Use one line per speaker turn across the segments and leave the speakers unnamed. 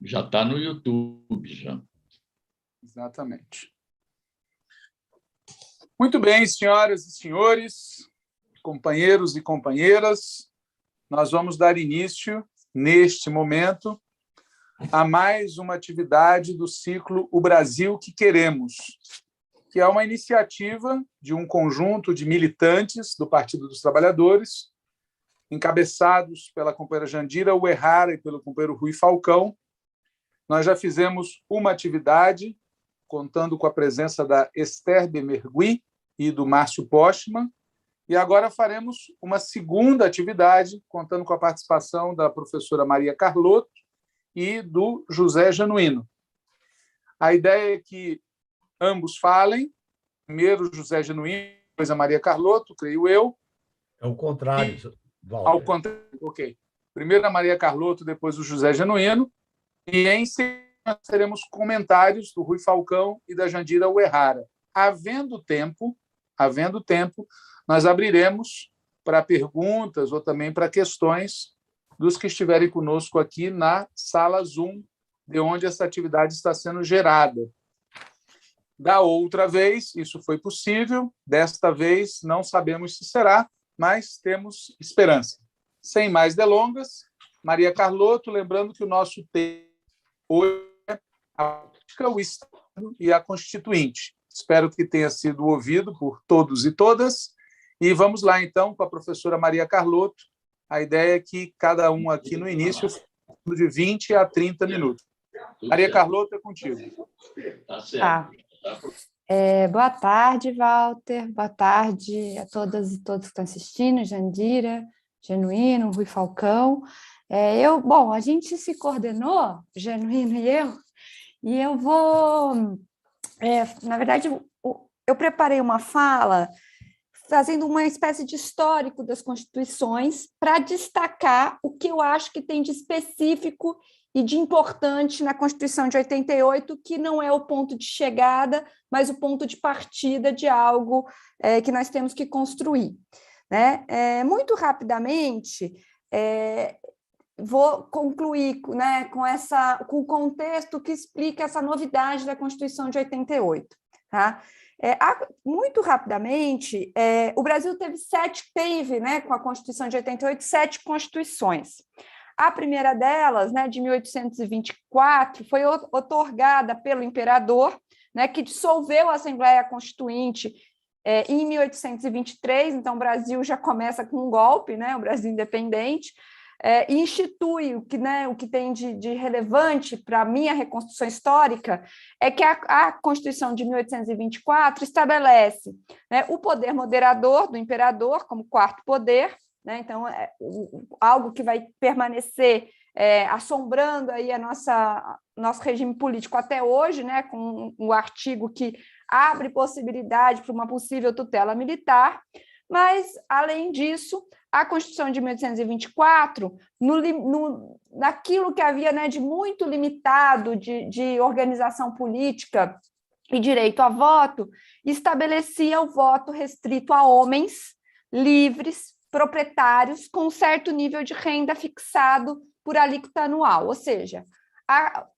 Já está no YouTube, já.
Exatamente. Muito bem, senhoras e senhores, companheiros e companheiras, nós vamos dar início, neste momento, a mais uma atividade do ciclo O Brasil que Queremos, que é uma iniciativa de um conjunto de militantes do Partido dos Trabalhadores, encabeçados pela companheira Jandira Uehara e pelo companheiro Rui Falcão. Nós já fizemos uma atividade, contando com a presença da Esther Bemergui e do Márcio Postman, e agora faremos uma segunda atividade, contando com a participação da professora Maria Carlotto e do José Genuíno. A ideia é que ambos falem, primeiro o José Genuíno, depois a Maria Carlotto, creio eu.
É o contrário, Walter.
Ao contrário, ok. Primeiro a Maria Carlotto, depois o José Genuíno, e em seguida nós teremos comentários do Rui Falcão e da Jandira Uehara. Havendo tempo, nós abriremos para perguntas ou também para questões dos que estiverem conosco aqui na sala Zoom, de onde essa atividade está sendo gerada. Da outra vez, isso foi possível, desta vez não sabemos se será, mas temos esperança. Sem mais delongas, Maria Carlotto, lembrando que o nosso tema hoje é a política, o Estado e a Constituinte. Espero que tenha sido ouvido por todos e todas. E vamos lá, então, com a professora Maria Carlotto. A ideia é que cada um aqui no início de 20 a 30 minutos. Maria Carlotto, é contigo.
Tá. Boa tarde, Walter. Boa tarde a todas e todos que estão assistindo, Jandira, Genuíno, Rui Falcão. Bom, a gente se coordenou, Genuíno e eu vou... na verdade, eu preparei uma fala fazendo uma espécie de histórico das constituições para destacar o que eu acho que tem de específico e de importante na Constituição de 88, que não é o ponto de chegada, mas o ponto de partida de algo que nós temos que construir, né? Muito rapidamente, vou concluir, né, com o contexto que explica essa novidade da Constituição de 88. Tá? Muito rapidamente, o Brasil teve, né, com a Constituição de 88, 7 constituições. A primeira delas, né, de 1824, foi outorgada pelo imperador, né, que dissolveu a Assembleia Constituinte em 1823, então o Brasil já começa com um golpe, né, o Brasil independente, e institui o que tem de relevante para a minha reconstrução histórica é que a Constituição de 1824 estabelece, né, o poder moderador do imperador como quarto poder, né, então algo que vai permanecer assombrando aí nosso regime político até hoje, né, com o artigo que abre possibilidade para uma possível tutela militar, mas, além disso, a Constituição de 1824, naquilo que havia, né, de muito limitado de organização política e direito a voto, estabelecia o voto restrito a homens livres, proprietários, com um certo nível de renda fixado por alíquota anual, ou seja,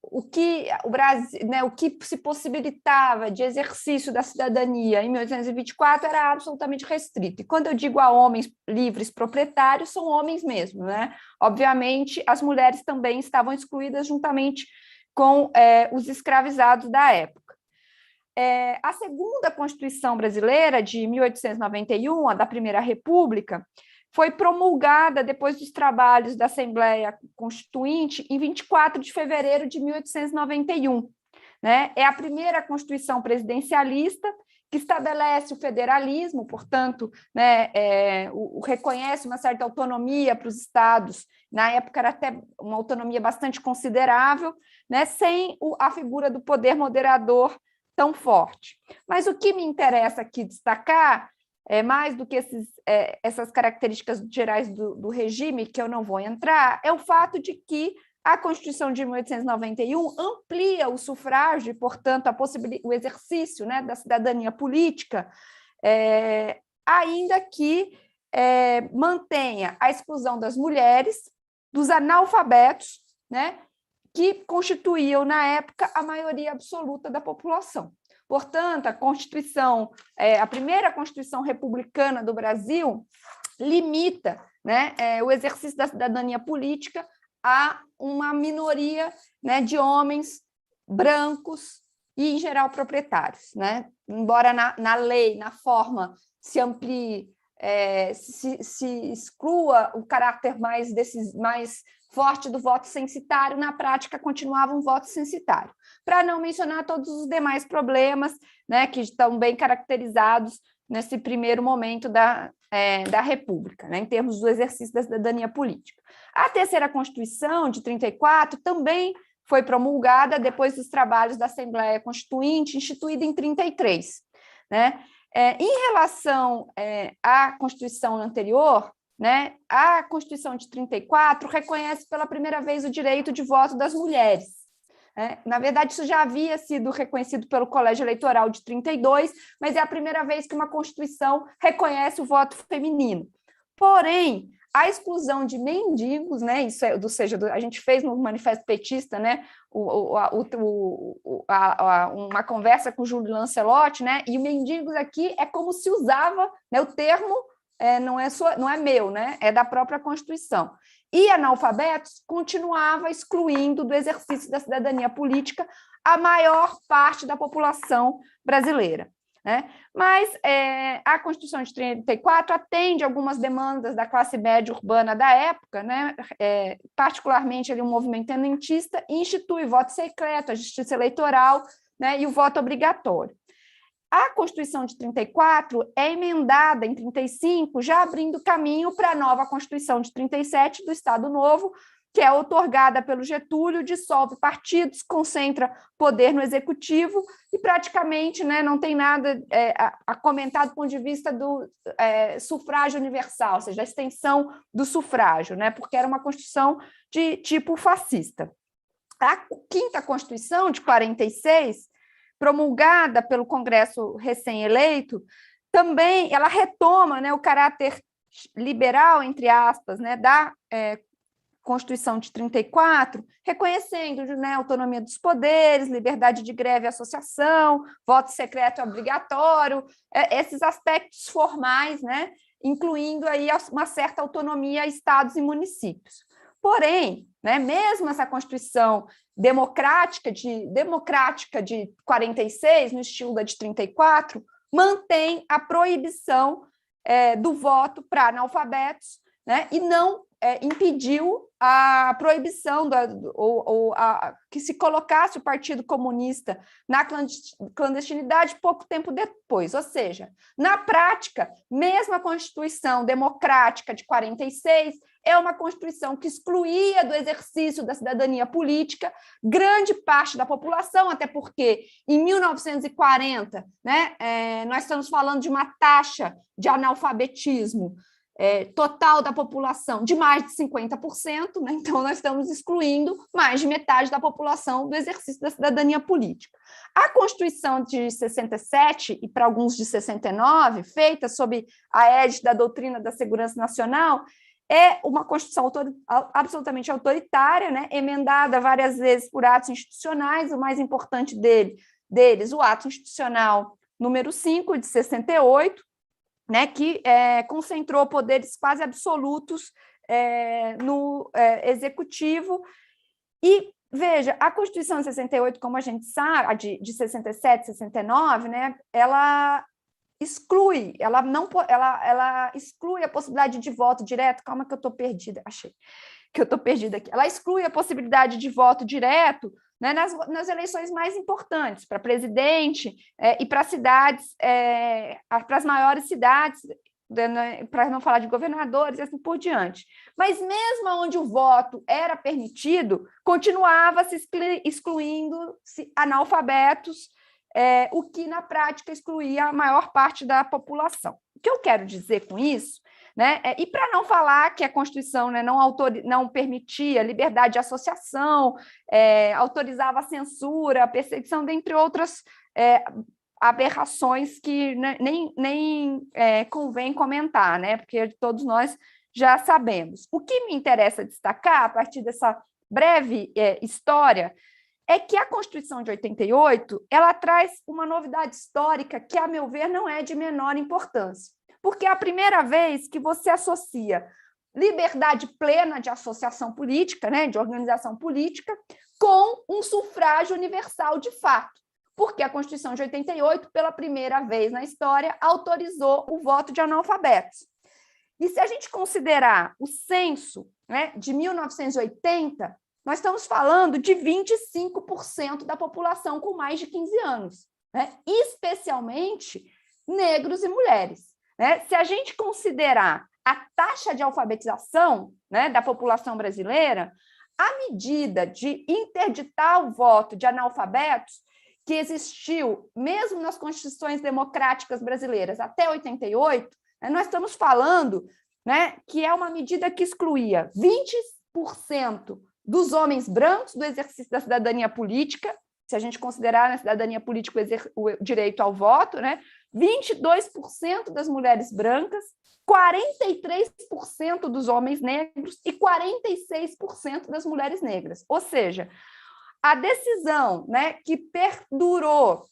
o que o Brasil, né, o que se possibilitava de exercício da cidadania em 1824 era absolutamente restrito. E quando eu digo a homens livres proprietários, são homens mesmo, né? Obviamente, as mulheres também estavam excluídas juntamente com os escravizados da época. A segunda Constituição brasileira, de 1891, a da Primeira República, foi promulgada depois dos trabalhos da Assembleia Constituinte em 24 de fevereiro de 1891. Né? É a primeira Constituição presidencialista que estabelece o federalismo, portanto, né, reconhece uma certa autonomia para os estados, na época era até uma autonomia bastante considerável, né, sem a figura do poder moderador tão forte. Mas o que me interessa aqui destacar mais do que essas características gerais do regime, que eu não vou entrar, é o fato de que a Constituição de 1891 amplia o sufrágio e, portanto, o exercício, né, da cidadania política, ainda que mantenha a exclusão das mulheres, dos analfabetos, né, que constituíam, na época, a maioria absoluta da população. Portanto, a Constituição, a primeira Constituição republicana do Brasil, limita, né, o exercício da cidadania política a uma minoria, né, de homens brancos e, em geral, proprietários, né? Embora na lei, na forma, se amplie, se exclua o caráter mais forte do voto censitário, na prática continuava um voto censitário. Para não mencionar todos os demais problemas, né, que estão bem caracterizados nesse primeiro momento da República, né, em termos do exercício da cidadania política. A terceira Constituição, de 34, também foi promulgada depois dos trabalhos da Assembleia Constituinte, instituída em 33. Né? Em relação à Constituição anterior, né, a Constituição de 34 reconhece pela primeira vez o direito de voto das mulheres. Na verdade, isso já havia sido reconhecido pelo Colégio Eleitoral de 32, mas é a primeira vez que uma Constituição reconhece o voto feminino. Porém, a exclusão de mendigos, né, isso ou seja, a gente fez no Manifesto Petista, né, uma conversa com o Júlio Lancelotti, né, e mendigos aqui é como se usava, né, o termo não é meu, né, é da própria Constituição. E analfabetos continuava excluindo do exercício da cidadania política a maior parte da população brasileira. Né? Mas a Constituição de 34 atende algumas demandas da classe média urbana da época, né? Particularmente ali, um movimento tenentista, e institui voto secreto, a justiça eleitoral, né? E o voto obrigatório. A Constituição de 34 é emendada em 35, já abrindo caminho para a nova Constituição de 37 do Estado Novo, que é outorgada pelo Getúlio, dissolve partidos, concentra poder no executivo e praticamente, né, não tem nada a comentar do ponto de vista do sufrágio universal, ou seja, a extensão do sufrágio, né, porque era uma Constituição de tipo fascista. A quinta Constituição, de 46, promulgada pelo Congresso recém-eleito, também ela retoma, né, o caráter liberal, entre aspas, né, da Constituição de 34, reconhecendo, né, autonomia dos poderes, liberdade de greve e associação, voto secreto obrigatório, esses aspectos formais, né, incluindo aí uma certa autonomia a estados e municípios. Porém, né, mesmo essa Constituição democrática de 46, no estilo da de 34, mantém a proibição do voto para analfabetos, né, e não impediu a proibição que se colocasse o Partido Comunista na clandestinidade pouco tempo depois. Ou seja, na prática, mesmo a Constituição Democrática de 46 é uma Constituição que excluía do exercício da cidadania política grande parte da população, até porque, em 1940, né, nós estamos falando de uma taxa de analfabetismo total da população de mais de 50%, né? Então nós estamos excluindo mais de metade da população do exercício da cidadania política. A Constituição de 67, e para alguns de 69, feita sob a égide da doutrina da segurança nacional, é uma Constituição absolutamente autoritária, né? Emendada várias vezes por atos institucionais, o mais importante deles, o ato institucional número 5, de 68, né, que concentrou poderes quase absolutos no executivo. E, veja, a Constituição de 68, como a gente sabe, de 67, 69, né, ela exclui, ela exclui a possibilidade de voto direto. Calma que eu estou perdida, achei que eu estou perdida aqui. Ela exclui a possibilidade de voto direto, né, nas eleições mais importantes, para presidente e para cidades, para as maiores cidades, né, para não falar de governadores e assim por diante. Mas mesmo onde o voto era permitido, continuava se excluindo analfabetos, o que na prática excluía a maior parte da população. O que eu quero dizer com isso, né, e para não falar que a Constituição, né, não permitia liberdade de associação, autorizava a censura, a perseguição, dentre outras aberrações que nem convém comentar, né, porque todos nós já sabemos. O que me interessa destacar, a partir breve história, é que a Constituição de 88 ela traz uma novidade histórica que, a meu ver, não é de menor importância, porque é a primeira vez que você associa liberdade plena de associação política, né, de organização política, com um sufrágio universal de fato, porque a Constituição de 88, pela primeira vez na história, autorizou o voto de analfabetos. E se a gente considerar o censo, né, de 1980, nós estamos falando de 25% da população com mais de 15 anos, né, especialmente negros e mulheres. Né? Se a gente considerar a taxa de alfabetização, né, da população brasileira, a medida de interditar o voto de analfabetos, que existiu mesmo nas constituições democráticas brasileiras até 88, né, nós estamos falando, né, que é uma medida que excluía 20% dos homens brancos do exercício da cidadania política, se a gente considerar na cidadania política o direito ao voto, né, 22% das mulheres brancas, 43% dos homens negros e 46% das mulheres negras. Ou seja, a decisão, né, que perdurou,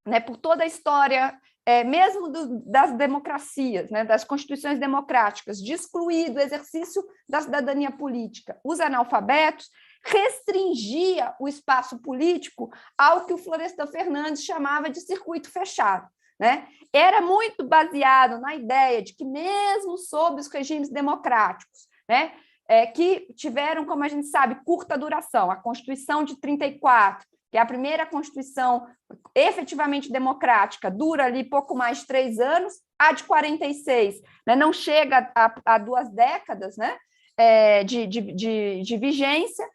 né, por toda a história, mesmo das democracias, né, das constituições democráticas, de excluir do exercício da cidadania política os analfabetos, restringia o espaço político ao que o Florestan Fernandes chamava de circuito fechado. Né? Era muito baseado na ideia de que, mesmo sob os regimes democráticos, né, que tiveram, como a gente sabe, curta duração, a Constituição de 34, que é a primeira Constituição efetivamente democrática, dura ali pouco mais de 3 anos, a de 46, né, não chega a 2 décadas, né, de vigência,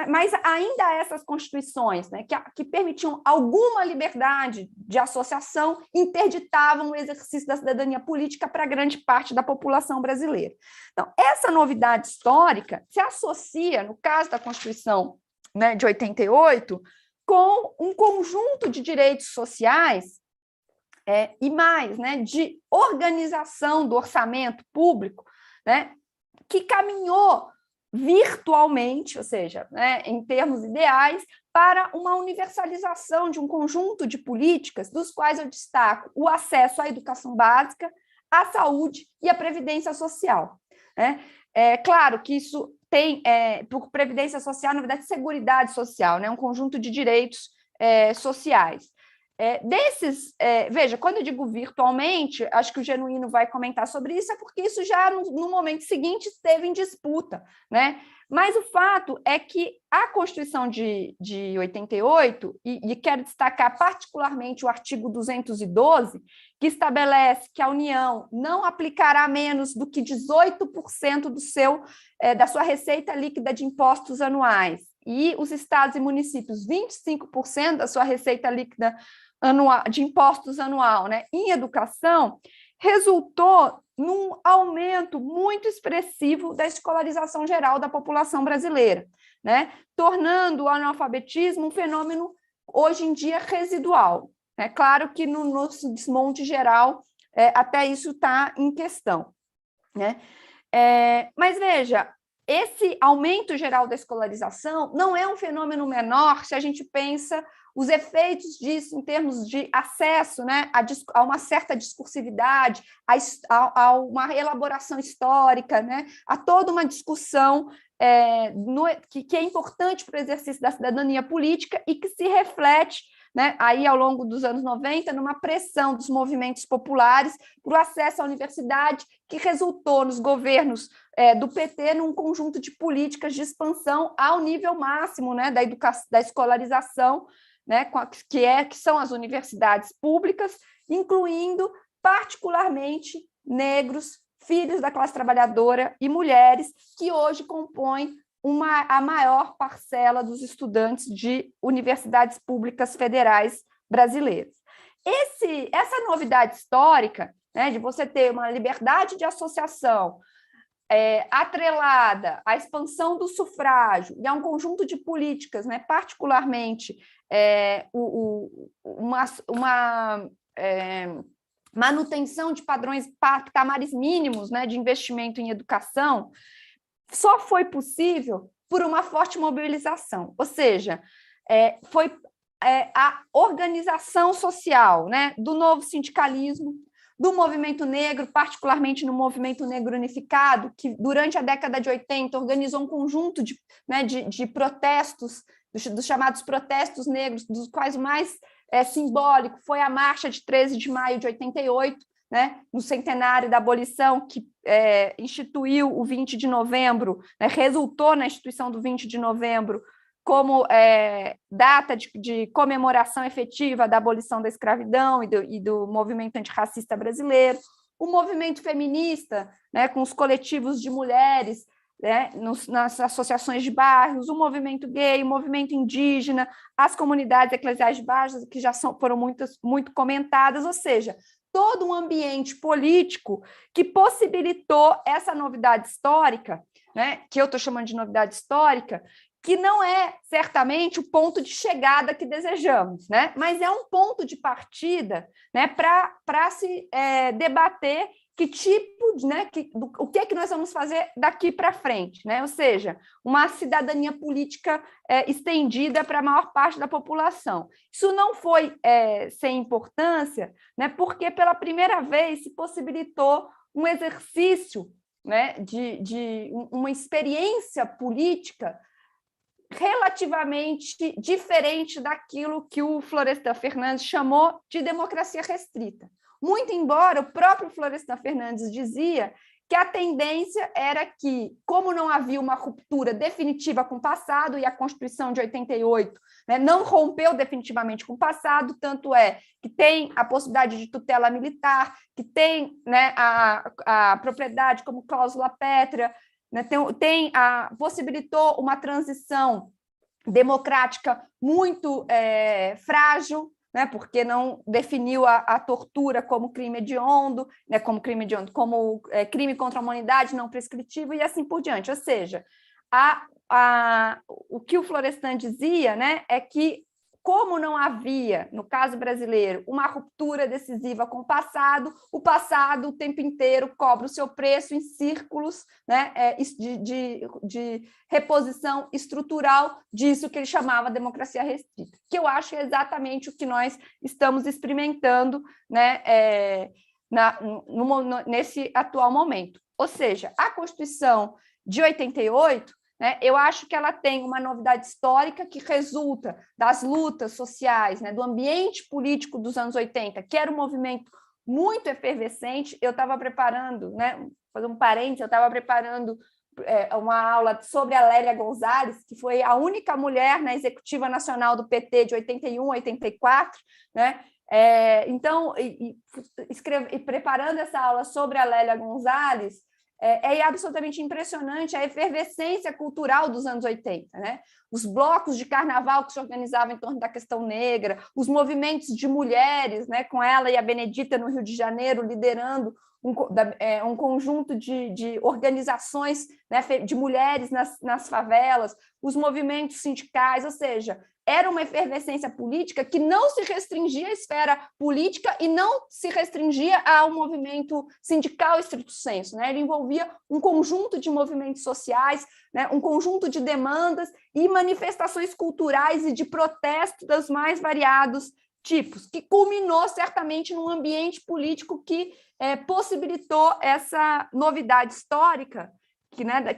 mas ainda essas constituições, né, que permitiam alguma liberdade de associação, interditavam o exercício da cidadania política para grande parte da população brasileira. Então, essa novidade histórica se associa, no caso da Constituição, né, de 88, com um conjunto de direitos sociais e mais, né, de organização do orçamento público, né, que caminhou virtualmente, ou seja, né, em termos ideais, para uma universalização de um conjunto de políticas, dos quais eu destaco o acesso à educação básica, à saúde e à previdência social. Né? É claro que isso tem, por previdência social, na verdade, seguridade social, né? Um conjunto de direitos sociais. Veja, quando eu digo virtualmente, acho que o Genuíno vai comentar sobre isso, é porque isso já no momento seguinte esteve em disputa, né? Mas o fato é que a Constituição de 88, e quero destacar particularmente o artigo 212, que estabelece que a União não aplicará menos do que 18% da sua receita líquida de impostos anuais, e os estados e municípios 25% da sua receita líquida anual, de impostos anual, né, em educação, resultou num aumento muito expressivo da escolarização geral da população brasileira, né, tornando o analfabetismo um fenômeno, hoje em dia, residual. É claro que no nosso desmonte geral, até isso está em questão. Né? Mas, veja, esse aumento geral da escolarização não é um fenômeno menor se a gente pensa os efeitos disso em termos de acesso, né, a uma certa discursividade, a uma elaboração histórica, né, a toda uma discussão que é importante para o exercício da cidadania política e que se reflete, né, aí ao longo dos anos 90, numa pressão dos movimentos populares para o acesso à universidade, que resultou nos governos do PT num conjunto de políticas de expansão ao nível máximo, né, da escolarização, né, que são as universidades públicas, incluindo particularmente negros, filhos da classe trabalhadora e mulheres, que hoje compõem a maior parcela dos estudantes de universidades públicas federais brasileiras. Essa novidade histórica, né, de você ter uma liberdade de associação atrelada à expansão do sufrágio e a um conjunto de políticas, né, particularmente uma manutenção de patamares mínimos, né, de investimento em educação, só foi possível por uma forte mobilização, ou seja, foi a organização social, né, do novo sindicalismo, do movimento negro, particularmente no movimento negro unificado, que durante a década de 80 organizou um conjunto de protestos, dos chamados protestos negros, dos quais o mais simbólico foi a marcha de 13 de maio de 88, né, no centenário da abolição, que instituiu o 20 de novembro, né, resultou na instituição do 20 de novembro como data de comemoração efetiva da abolição da escravidão e do movimento antirracista brasileiro, o movimento feminista, né, com os coletivos de mulheres, né, nas associações de bairros, o movimento gay, o movimento indígena, as comunidades eclesiais de baixas, que já foram muito comentadas, ou seja, todo um ambiente político que possibilitou essa novidade histórica, né, que eu estou chamando de novidade histórica, que não é certamente o ponto de chegada que desejamos, né? Mas é um ponto de partida, né, para se debater que tipo, né, o que é que nós vamos fazer daqui para frente, né? Ou seja, uma cidadania política estendida para a maior parte da população. Isso não foi sem importância, né, porque pela primeira vez se possibilitou um exercício, né, de uma experiência política relativamente diferente daquilo que o Florestan Fernandes chamou de democracia restrita. Muito embora o próprio Florestan Fernandes dizia que a tendência era que, como não havia uma ruptura definitiva com o passado, e a Constituição de 88, né, não rompeu definitivamente com o passado, tanto é que tem a possibilidade de tutela militar, que tem, né, a propriedade como cláusula pétrea, né, possibilitou uma transição democrática muito frágil, né, porque não definiu a tortura como crime hediondo, né, como crime contra a humanidade não prescritivo e assim por diante. Ou seja, o que o Florestan dizia, né, é que, como não havia, no caso brasileiro, uma ruptura decisiva com o passado o tempo inteiro cobra o seu preço em círculos, né, de reposição estrutural disso que ele chamava democracia restrita, que eu acho exatamente o que nós estamos experimentando, né, nesse atual momento. Ou seja, a Constituição de 88, né, eu acho que ela tem uma novidade histórica que resulta das lutas sociais, né, do ambiente político dos anos 80, que era um movimento muito efervescente. Eu estava preparando, né, fazer um parênteses, eu estava preparando uma aula sobre a Lélia Gonzalez, que foi a única mulher na executiva nacional do PT de 81 a 84, né? Então, preparando essa aula sobre a Lélia Gonzalez, é absolutamente impressionante a efervescência cultural dos anos 80, né? Os blocos de carnaval que se organizavam em torno da questão negra, os movimentos de mulheres, né, com ela e a Benedita no Rio de Janeiro, liderando um conjunto de organizações, né, de mulheres nas favelas, os movimentos sindicais, ou seja, era uma efervescência política que não se restringia à esfera política e não se restringia ao movimento sindical estrito sensu, né? Ele envolvia um conjunto de movimentos sociais, né? Um conjunto de demandas e manifestações culturais e de protesto dos mais variados tipos, que culminou certamente num ambiente político que possibilitou essa novidade histórica,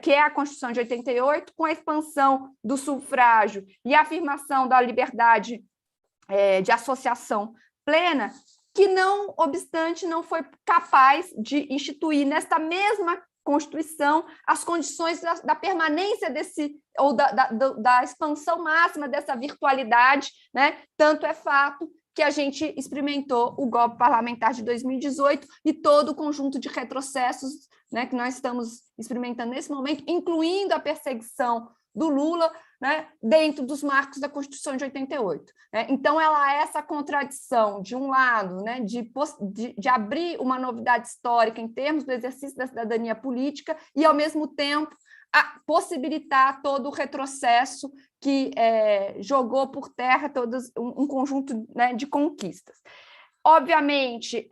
que é a Constituição de 88, com a expansão do sufrágio e a afirmação da liberdade de associação plena, que, não obstante, não foi capaz de instituir nesta mesma Constituição as condições da permanência ou da expansão máxima dessa virtualidade, né? Tanto é fato que a gente experimentou o golpe parlamentar de 2018 e todo o conjunto de retrocessos, né, que nós estamos experimentando nesse momento, incluindo a perseguição do Lula, né, dentro dos marcos da Constituição de 88. Né? Então, ela é essa contradição, de um lado, né, de abrir uma novidade histórica em termos do exercício da cidadania política e, ao mesmo tempo, possibilitar todo o retrocesso que jogou por terra um conjunto, né, de conquistas. Obviamente,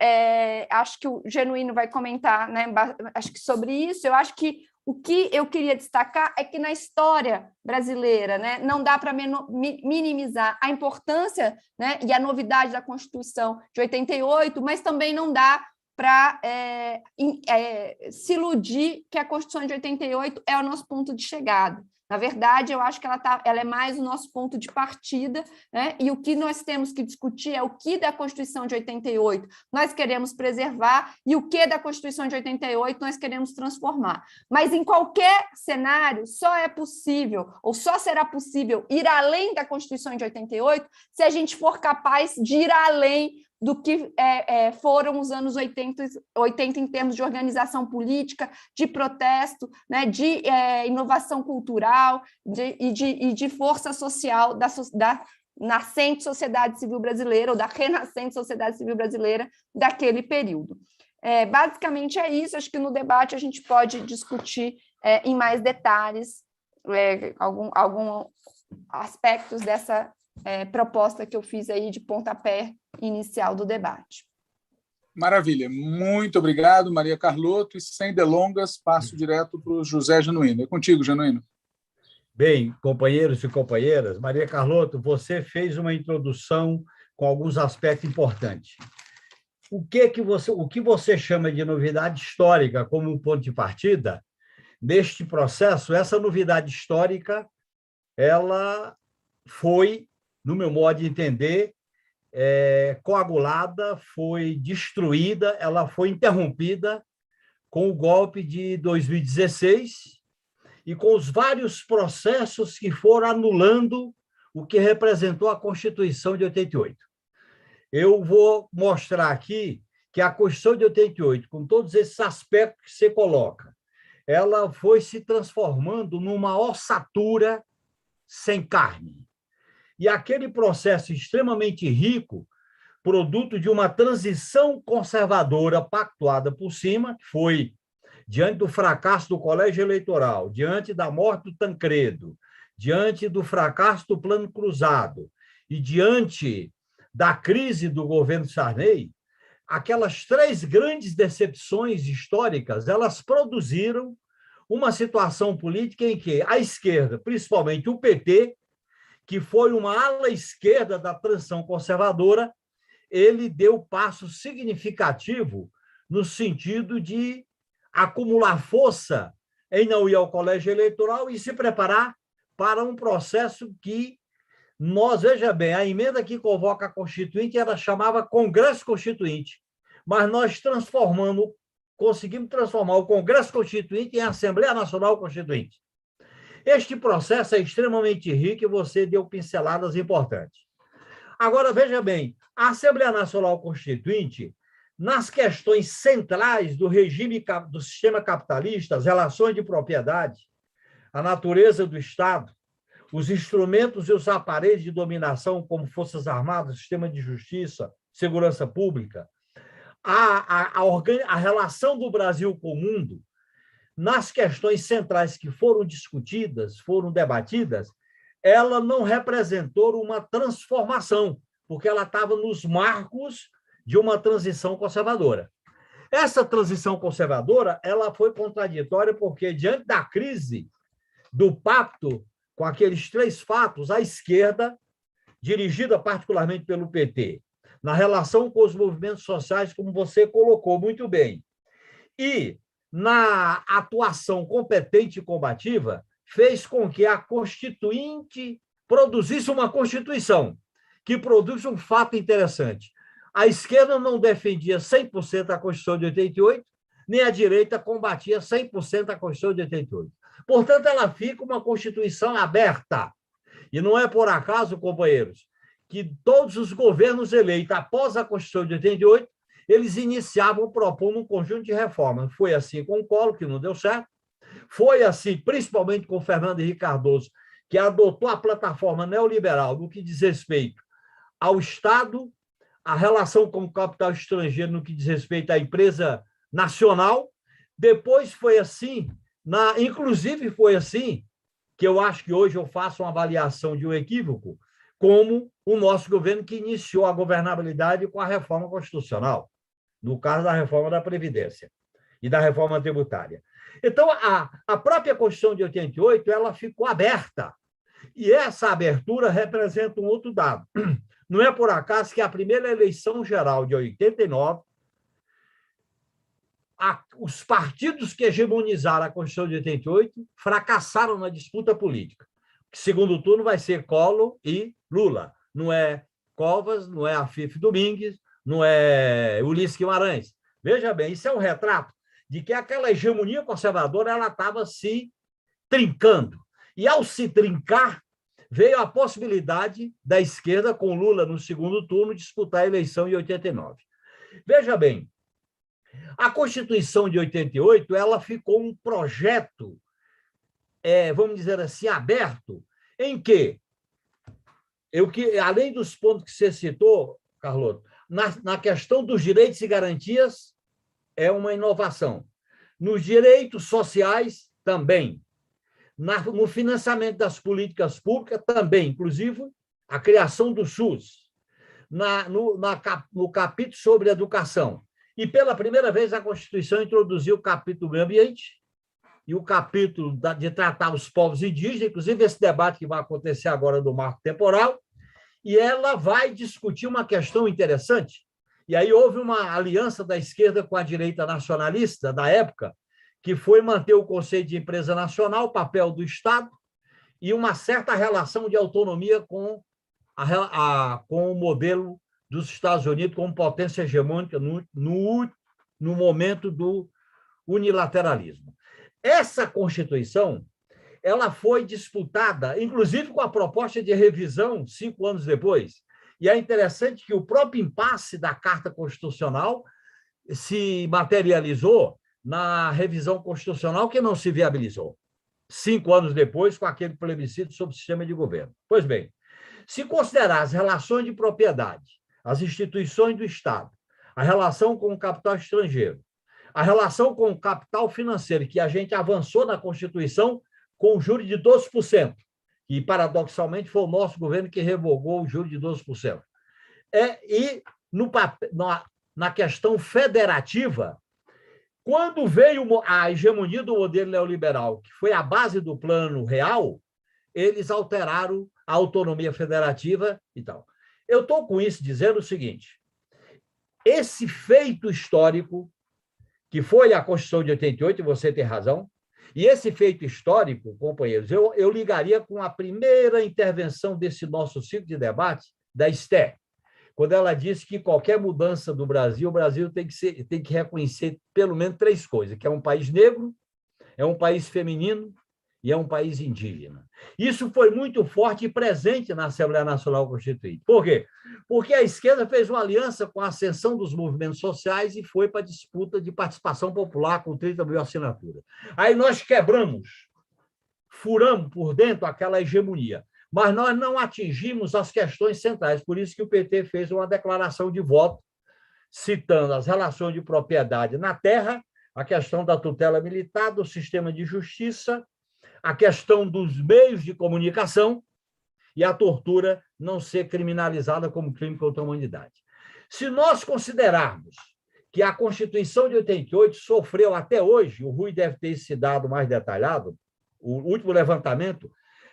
acho que o Genuíno vai comentar, né, acho que sobre isso. Eu acho que O que eu queria destacar é que na história brasileira, né, não dá para minimizar a importância, né, e a novidade da Constituição de 88, mas também não dá para se iludir que a Constituição de 88 é o nosso ponto de chegada. Na verdade, eu acho que ela é mais o nosso ponto de partida, né? E o que nós temos que discutir é o que da Constituição de 88 nós queremos preservar e o que da Constituição de 88 nós queremos transformar. Mas, em qualquer cenário, só é possível, ou só será possível, ir além da Constituição de 88 se a gente for capaz de ir além do que foram os anos 80 em termos de organização política, de protesto, né, de inovação cultural e de força social da nascente sociedade civil brasileira, ou da renascente sociedade civil brasileira daquele período. Basicamente é isso, acho que no debate a gente pode discutir em mais detalhes alguns aspectos dessa proposta que eu fiz aí de pontapé inicial do debate.
Maravilha, muito obrigado, Maria Carlotto, e sem delongas, passo direto para o José Genuíno. É contigo, Genuíno.
Bem, companheiros e companheiras, Maria Carlotto, você fez uma introdução com alguns aspectos importantes. O que você chama de novidade histórica como um ponto de partida, neste processo, essa novidade histórica, ela foi, no meu modo de entender, coagulada, foi destruída, ela foi interrompida com o golpe de 2016 e com os vários processos que foram anulando o que representou a Constituição de 88. Eu vou mostrar aqui que a Constituição de 88, com todos esses aspectos que você coloca, ela foi se transformando numa ossatura sem carne. E aquele processo extremamente rico, produto de uma transição conservadora pactuada por cima, que foi diante do fracasso do colégio eleitoral, diante da morte do Tancredo, diante do fracasso do Plano Cruzado e diante da crise do governo Sarney, aquelas três grandes decepções históricas, elas produziram uma situação política em que a esquerda, principalmente o PT, que foi uma ala esquerda da transição conservadora, ele deu passo significativo no sentido de acumular força em não ir ao colégio eleitoral e se preparar para um processo que veja bem, a emenda que convoca a Constituinte, ela chamava Congresso Constituinte, mas nós conseguimos transformar o Congresso Constituinte em Assembleia Nacional Constituinte. Este processo é extremamente rico e você deu pinceladas importantes. Agora, veja bem, a Assembleia Nacional Constituinte, nas questões centrais do regime do sistema capitalista, as relações de propriedade, a natureza do Estado, os instrumentos e os aparelhos de dominação, como Forças Armadas, sistema de justiça, segurança pública, a relação do Brasil com o mundo, nas questões centrais que foram discutidas, foram debatidas, ela não representou uma transformação, porque ela estava nos marcos de uma transição conservadora. Essa transição conservadora ela foi contraditória porque, diante da crise do pacto com aqueles três fatos, a esquerda, dirigida particularmente pelo PT, na relação com os movimentos sociais, como você colocou muito bem, e na atuação competente e combativa, fez com que a Constituinte produzisse uma Constituição, que produz um fato interessante. A esquerda não defendia 100% a Constituição de 88, nem a direita combatia 100% a Constituição de 88. Portanto, ela fica uma Constituição aberta. E não é por acaso, companheiros, que todos os governos eleitos após a Constituição de 88 eles iniciavam propondo um conjunto de reformas. Foi assim com o Collor, que não deu certo. Foi assim, principalmente com Fernando Henrique Cardoso, que adotou a plataforma neoliberal no que diz respeito ao Estado, a relação com o capital estrangeiro no que diz respeito à empresa nacional. Depois foi assim, inclusive foi assim, que eu acho que hoje eu faço uma avaliação de um equívoco, como o nosso governo que iniciou a governabilidade com a reforma constitucional, no caso da reforma da Previdência. e da reforma tributária. Então, a própria Constituição de 88 ela ficou aberta, e essa abertura representa um outro dado. Não é por acaso que a primeira eleição geral de 89, os partidos que hegemonizaram a Constituição de 88 fracassaram na disputa política. O segundo turno vai ser Collor e Lula. Não é Covas, não é Afif Domingues, não é Ulisses Guimarães. Veja bem, isso é um retrato de que aquela hegemonia conservadora ela estava se trincando. E, ao se trincar, veio a possibilidade da esquerda, com Lula no segundo turno, disputar a eleição em 89. Veja bem, a Constituição de 88 ela ficou um projeto, vamos dizer assim, aberto, em que, além dos pontos que você citou, Carlotto, na questão dos direitos e garantias, é uma inovação. Nos direitos sociais, também. No financiamento das políticas públicas, também, inclusive a criação do SUS. No capítulo sobre educação. E, pela primeira vez, a Constituição introduziu o capítulo do meio ambiente e o capítulo de tratar os povos indígenas, inclusive esse debate que vai acontecer agora do marco temporal, e ela vai discutir uma questão interessante. E aí houve uma aliança da esquerda com a direita nacionalista da época, que foi manter o conceito de empresa nacional, o papel do Estado, e uma certa relação de autonomia com o modelo dos Estados Unidos como potência hegemônica no momento do unilateralismo. Essa Constituição ela foi disputada, inclusive com a proposta de revisão 5 anos depois. E é interessante que o próprio impasse da Carta Constitucional se materializou na revisão constitucional que não se viabilizou 5 anos depois com aquele plebiscito sobre o sistema de governo. Pois bem, se considerar as relações de propriedade, as instituições do Estado, a relação com o capital estrangeiro, a relação com o capital financeiro, que a gente avançou na Constituição com o juro de 12%, e, paradoxalmente, foi o nosso governo que revogou o juro de 12%. E na questão federativa, quando veio a hegemonia do modelo neoliberal, que foi a base do Plano Real, eles alteraram a autonomia federativa e tal. Eu estou com isso dizendo o seguinte: esse feito histórico, que foi a Constituição de 88, e você tem razão, e esse feito histórico, companheiros, eu ligaria com a primeira intervenção desse nosso ciclo de debate, da Esther, quando ela disse que qualquer mudança do Brasil, o Brasil tem que reconhecer pelo menos 3 coisas, que é um país negro, é um país feminino e é um país indígena. Isso foi muito forte e presente na Assembleia Nacional Constituinte. Por quê? Porque a esquerda fez uma aliança com a ascensão dos movimentos sociais e foi para a disputa de participação popular com 30 mil assinaturas. Aí nós furamos por dentro aquela hegemonia, mas nós não atingimos as questões centrais. Por isso que o PT fez uma declaração de voto, citando as relações de propriedade na terra, a questão da tutela militar, do sistema de justiça, a questão dos meios de comunicação e a tortura não ser criminalizada como crime contra a humanidade. Se nós considerarmos que a Constituição de 88 sofreu até hoje, o Rui deve ter esse dado mais detalhado, o último levantamento,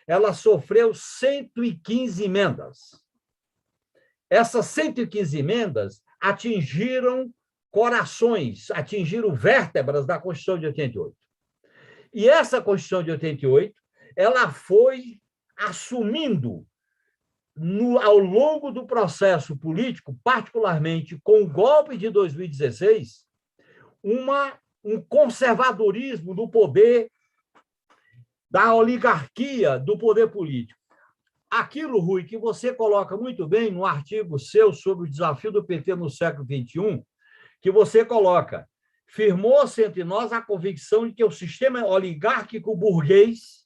ela sofreu 115 emendas. Essas 115 emendas atingiram corações, atingiram vértebras da Constituição de 88. E essa Constituição de 88, ela foi assumindo, ao longo do processo político, particularmente com o golpe de 2016, um conservadorismo do poder, da oligarquia do poder político. Aquilo, Rui, que você coloca muito bem no artigo seu sobre o desafio do PT no século XXI, que você coloca: firmou-se entre nós a convicção de que o sistema oligárquico burguês,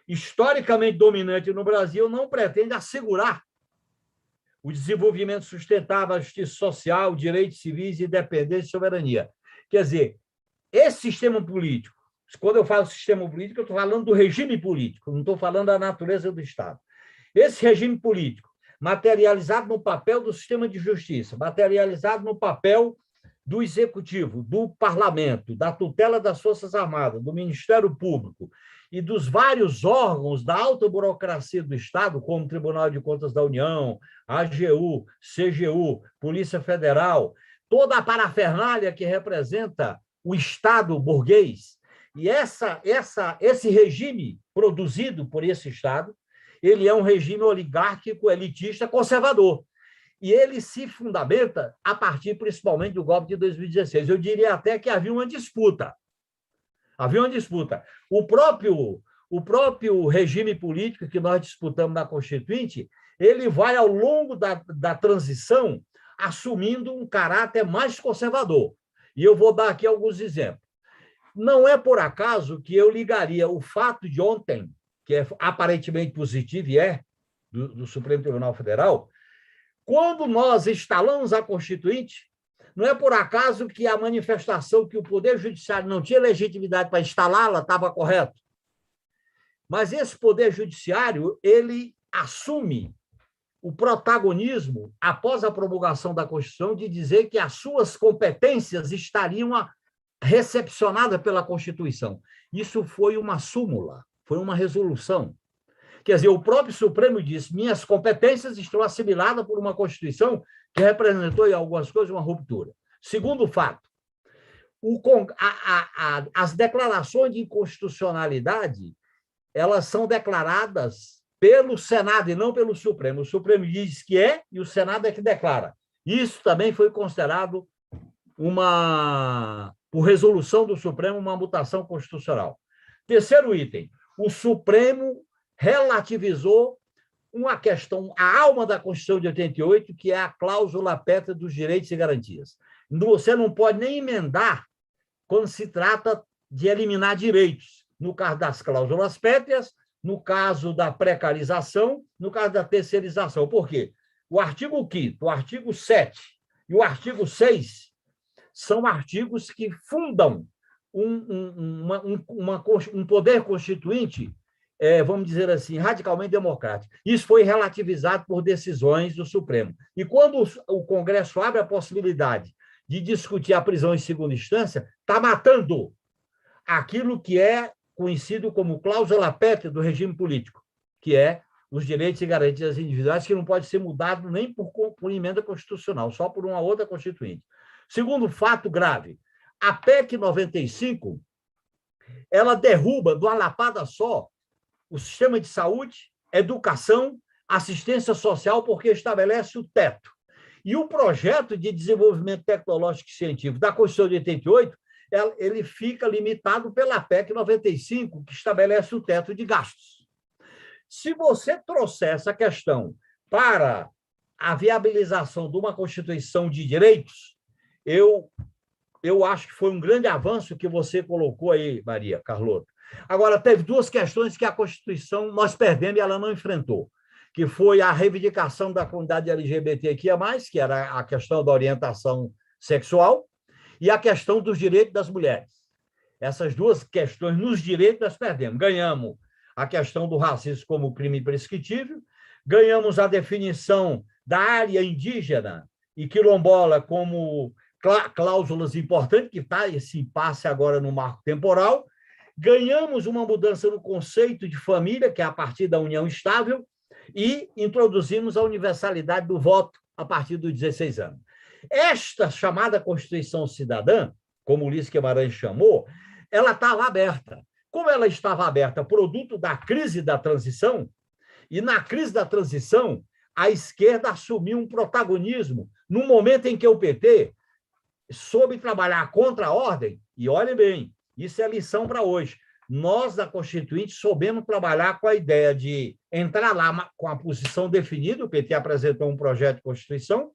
historicamente dominante no Brasil, não pretende assegurar o desenvolvimento sustentável, a justiça social, direitos civis, independência e soberania. Quer dizer, esse sistema político, quando eu falo sistema político, eu estou falando do regime político, não estou falando da natureza do Estado. Esse regime político, materializado no papel do sistema de justiça, materializado no papel do Executivo, do Parlamento, da tutela das Forças Armadas, do Ministério Público e dos vários órgãos da alta burocracia do Estado, como o Tribunal de Contas da União, AGU, CGU, Polícia Federal, toda a parafernália que representa o Estado burguês, e esse regime produzido por esse Estado, ele é um regime oligárquico, elitista, conservador. E ele se fundamenta a partir, principalmente, do golpe de 2016. Eu diria até que havia uma disputa. Havia uma disputa. O próprio regime político que nós disputamos na Constituinte, ele vai, ao longo da transição, assumindo um caráter mais conservador. E eu vou dar aqui alguns exemplos. Não é por acaso que eu ligaria o fato de ontem, que é aparentemente positivo, e é, do Supremo Tribunal Federal, quando nós instalamos a Constituinte, não é por acaso que a manifestação que o Poder Judiciário não tinha legitimidade para instalá-la estava correta. Mas esse Poder Judiciário, ele assume o protagonismo, após a promulgação da Constituição, de dizer que as suas competências estariam recepcionadas pela Constituição. Isso foi uma súmula, foi uma resolução. Quer dizer, o próprio Supremo disse: minhas competências estão assimiladas por uma Constituição que representou, em algumas coisas, uma ruptura. Segundo fato, as declarações de inconstitucionalidade, elas são declaradas pelo Senado e não pelo Supremo. O Supremo diz que é e o Senado é que declara. Isso também foi considerado, por resolução do Supremo, uma mutação constitucional. Terceiro item, o Supremo relativizou uma questão, a alma da Constituição de 88, que é a cláusula pétrea dos direitos e garantias. Você não pode nem emendar quando se trata de eliminar direitos, no caso das cláusulas pétreas, no caso da precarização, no caso da terceirização. Por quê? O artigo 5º, o artigo 7 e o artigo 6 são artigos que fundam um poder constituinte, vamos dizer assim, radicalmente democrático. Isso foi relativizado por decisões do Supremo. E quando o Congresso abre a possibilidade de discutir a prisão em segunda instância, está matando aquilo que é conhecido como cláusula pétrea do regime político, que é os direitos e garantias individuais, que não pode ser mudado nem por emenda constitucional, só por uma outra constituinte. Segundo fato grave, a PEC 95, ela derruba, de uma lapada só, o sistema de saúde, educação, assistência social, porque estabelece o teto. E o projeto de desenvolvimento tecnológico e científico da Constituição de 88, ele fica limitado pela PEC 95, que estabelece o teto de gastos. Se você trouxer essa questão para a viabilização de uma Constituição de direitos, eu acho que foi um grande avanço que você colocou aí, Maria Carlota. Agora, teve duas questões que a Constituição nós perdemos e ela não enfrentou, que foi a reivindicação da comunidade LGBTQIA+, que era a questão da orientação sexual, e a questão dos direitos das mulheres. Essas duas questões nos direitos nós perdemos. Ganhamos a questão do racismo como crime prescritível, ganhamos a definição da área indígena e quilombola como cláusulas importantes, que está esse impasse agora no marco temporal, ganhamos uma mudança no conceito de família, que é a partir da união estável, e introduzimos a universalidade do voto a partir dos 16 anos. Esta chamada Constituição Cidadã, como Ulisses Guimarães chamou, ela estava aberta. Como ela estava aberta, produto da crise da transição, e na crise da transição, a esquerda assumiu um protagonismo no momento em que o PT soube trabalhar contra a ordem, e olhem bem, isso é lição para hoje. Nós, da Constituinte, soubemos trabalhar com a ideia de entrar lá com a posição definida, o PT apresentou um projeto de Constituição,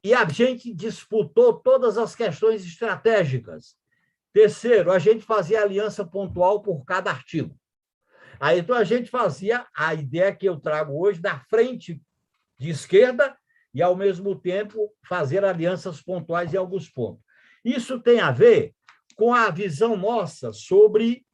e a gente disputou todas as questões estratégicas. Terceiro, a gente fazia aliança pontual por cada artigo. Aí, então, a gente fazia a ideia que eu trago hoje da frente de esquerda e, ao mesmo tempo, fazer alianças pontuais em alguns pontos. Isso tem a ver com a visão nossa sobre,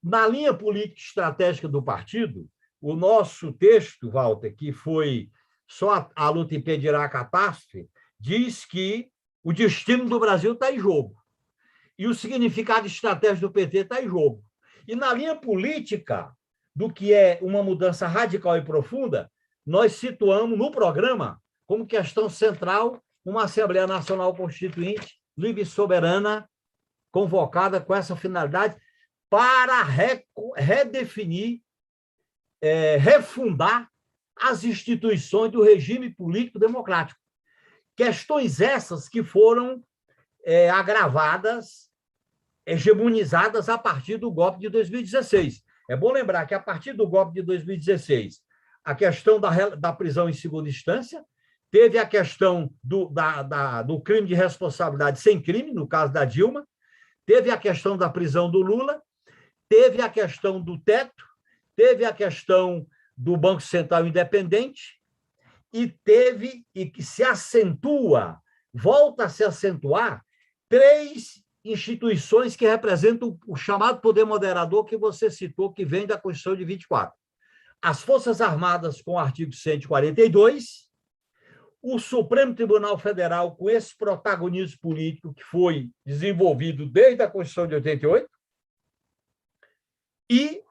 na linha política estratégica do partido, o nosso texto, Walter, que foi Só a luta impedirá a catástrofe, diz que o destino do Brasil está em jogo. E o significado estratégico do PT está em jogo. E na linha política do que é uma mudança radical e profunda, nós situamos no programa como questão central uma Assembleia Nacional Constituinte, livre e soberana, convocada com essa finalidade para redefinir, refundar as instituições do regime político democrático. Questões essas que foram agravadas, hegemonizadas a partir do golpe de 2016. É bom lembrar que, a partir do golpe de 2016, a questão da prisão em segunda instância, teve a questão do crime de responsabilidade sem crime, no caso da Dilma, teve a questão da prisão do Lula, teve a questão do teto, teve a questão do Banco Central Independente, e que se acentua, volta a se acentuar, 3 instituições que representam o chamado poder moderador que você citou, que vem da Constituição de 24. As Forças Armadas, com o artigo 142, o Supremo Tribunal Federal, com esse protagonismo político que foi desenvolvido desde a Constituição de 88, e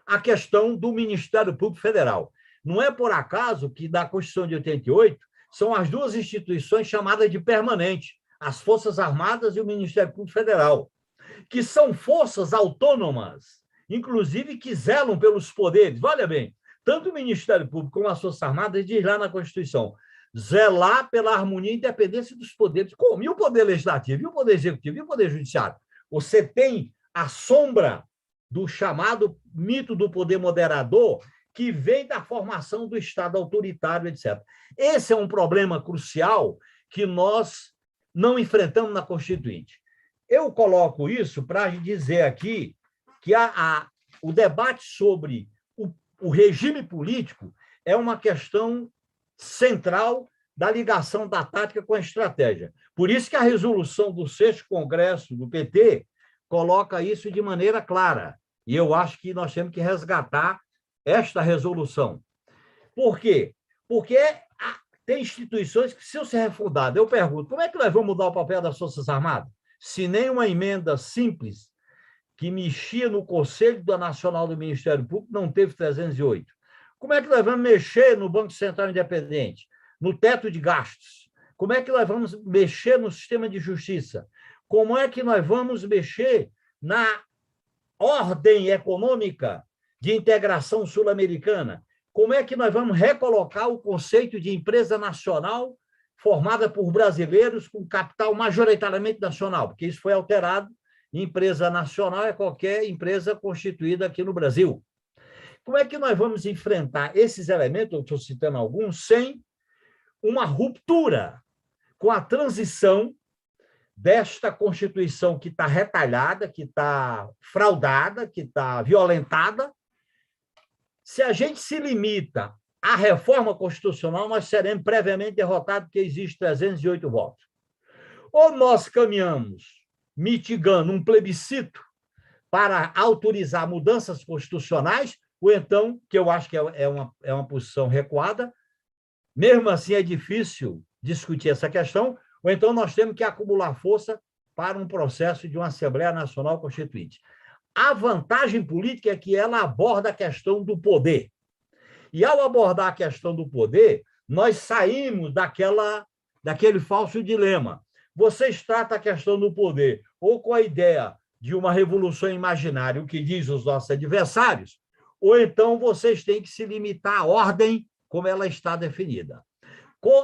a questão do Ministério Público Federal. Não é por acaso que, da Constituição de 88, são as 2 instituições chamadas de permanente, as Forças Armadas e o Ministério Público Federal, que são forças autônomas, inclusive que zelam pelos poderes. Olha bem, tanto o Ministério Público como as Forças Armadas diz lá na Constituição, zelar pela harmonia e independência dos poderes. Como? E o Poder Legislativo, e o Poder Executivo, e o Poder Judiciário? Você tem a sombra do chamado mito do poder moderador, que vem da formação do Estado autoritário, etc. Esse é um problema crucial que nós não enfrentamos na Constituinte. Eu coloco isso para dizer aqui que o debate sobre o regime político é uma questão central da ligação da tática com a estratégia. Por isso que a resolução do 6º Congresso do PT coloca isso de maneira clara. E eu acho que nós temos que resgatar esta resolução. Por quê? Porque tem instituições que, se eu ser refundado, eu pergunto, como é que nós vamos mudar o papel das Forças Armadas? Se nem uma emenda simples que mexia no Conselho Nacional do Ministério Público não teve 308. Como é que nós vamos mexer no Banco Central Independente, no teto de gastos? Como é que nós vamos mexer no sistema de justiça? Como é que nós vamos mexer na ordem econômica de integração sul-americana? Como é que nós vamos recolocar o conceito de empresa nacional formada por brasileiros com capital majoritariamente nacional? Porque isso foi alterado. Empresa nacional é qualquer empresa constituída aqui no Brasil. Como é que nós vamos enfrentar esses elementos, eu estou citando alguns, sem uma ruptura com a transição desta Constituição que está retalhada, que está fraudada, que está violentada? Se a gente se limita à reforma constitucional, nós seremos previamente derrotados, porque existe 308 votos. Ou nós caminhamos mitigando um plebiscito para autorizar mudanças constitucionais, ou então, que eu acho que é uma posição recuada, mesmo assim é difícil discutir essa questão, ou então nós temos que acumular força para um processo de uma Assembleia Nacional Constituinte. A vantagem política é que ela aborda a questão do poder. E, ao abordar a questão do poder, nós saímos daquele falso dilema. Vocês tratam a questão do poder ou com a ideia de uma revolução imaginária, o que diz os nossos adversários, ou então vocês têm que se limitar à ordem como ela está definida.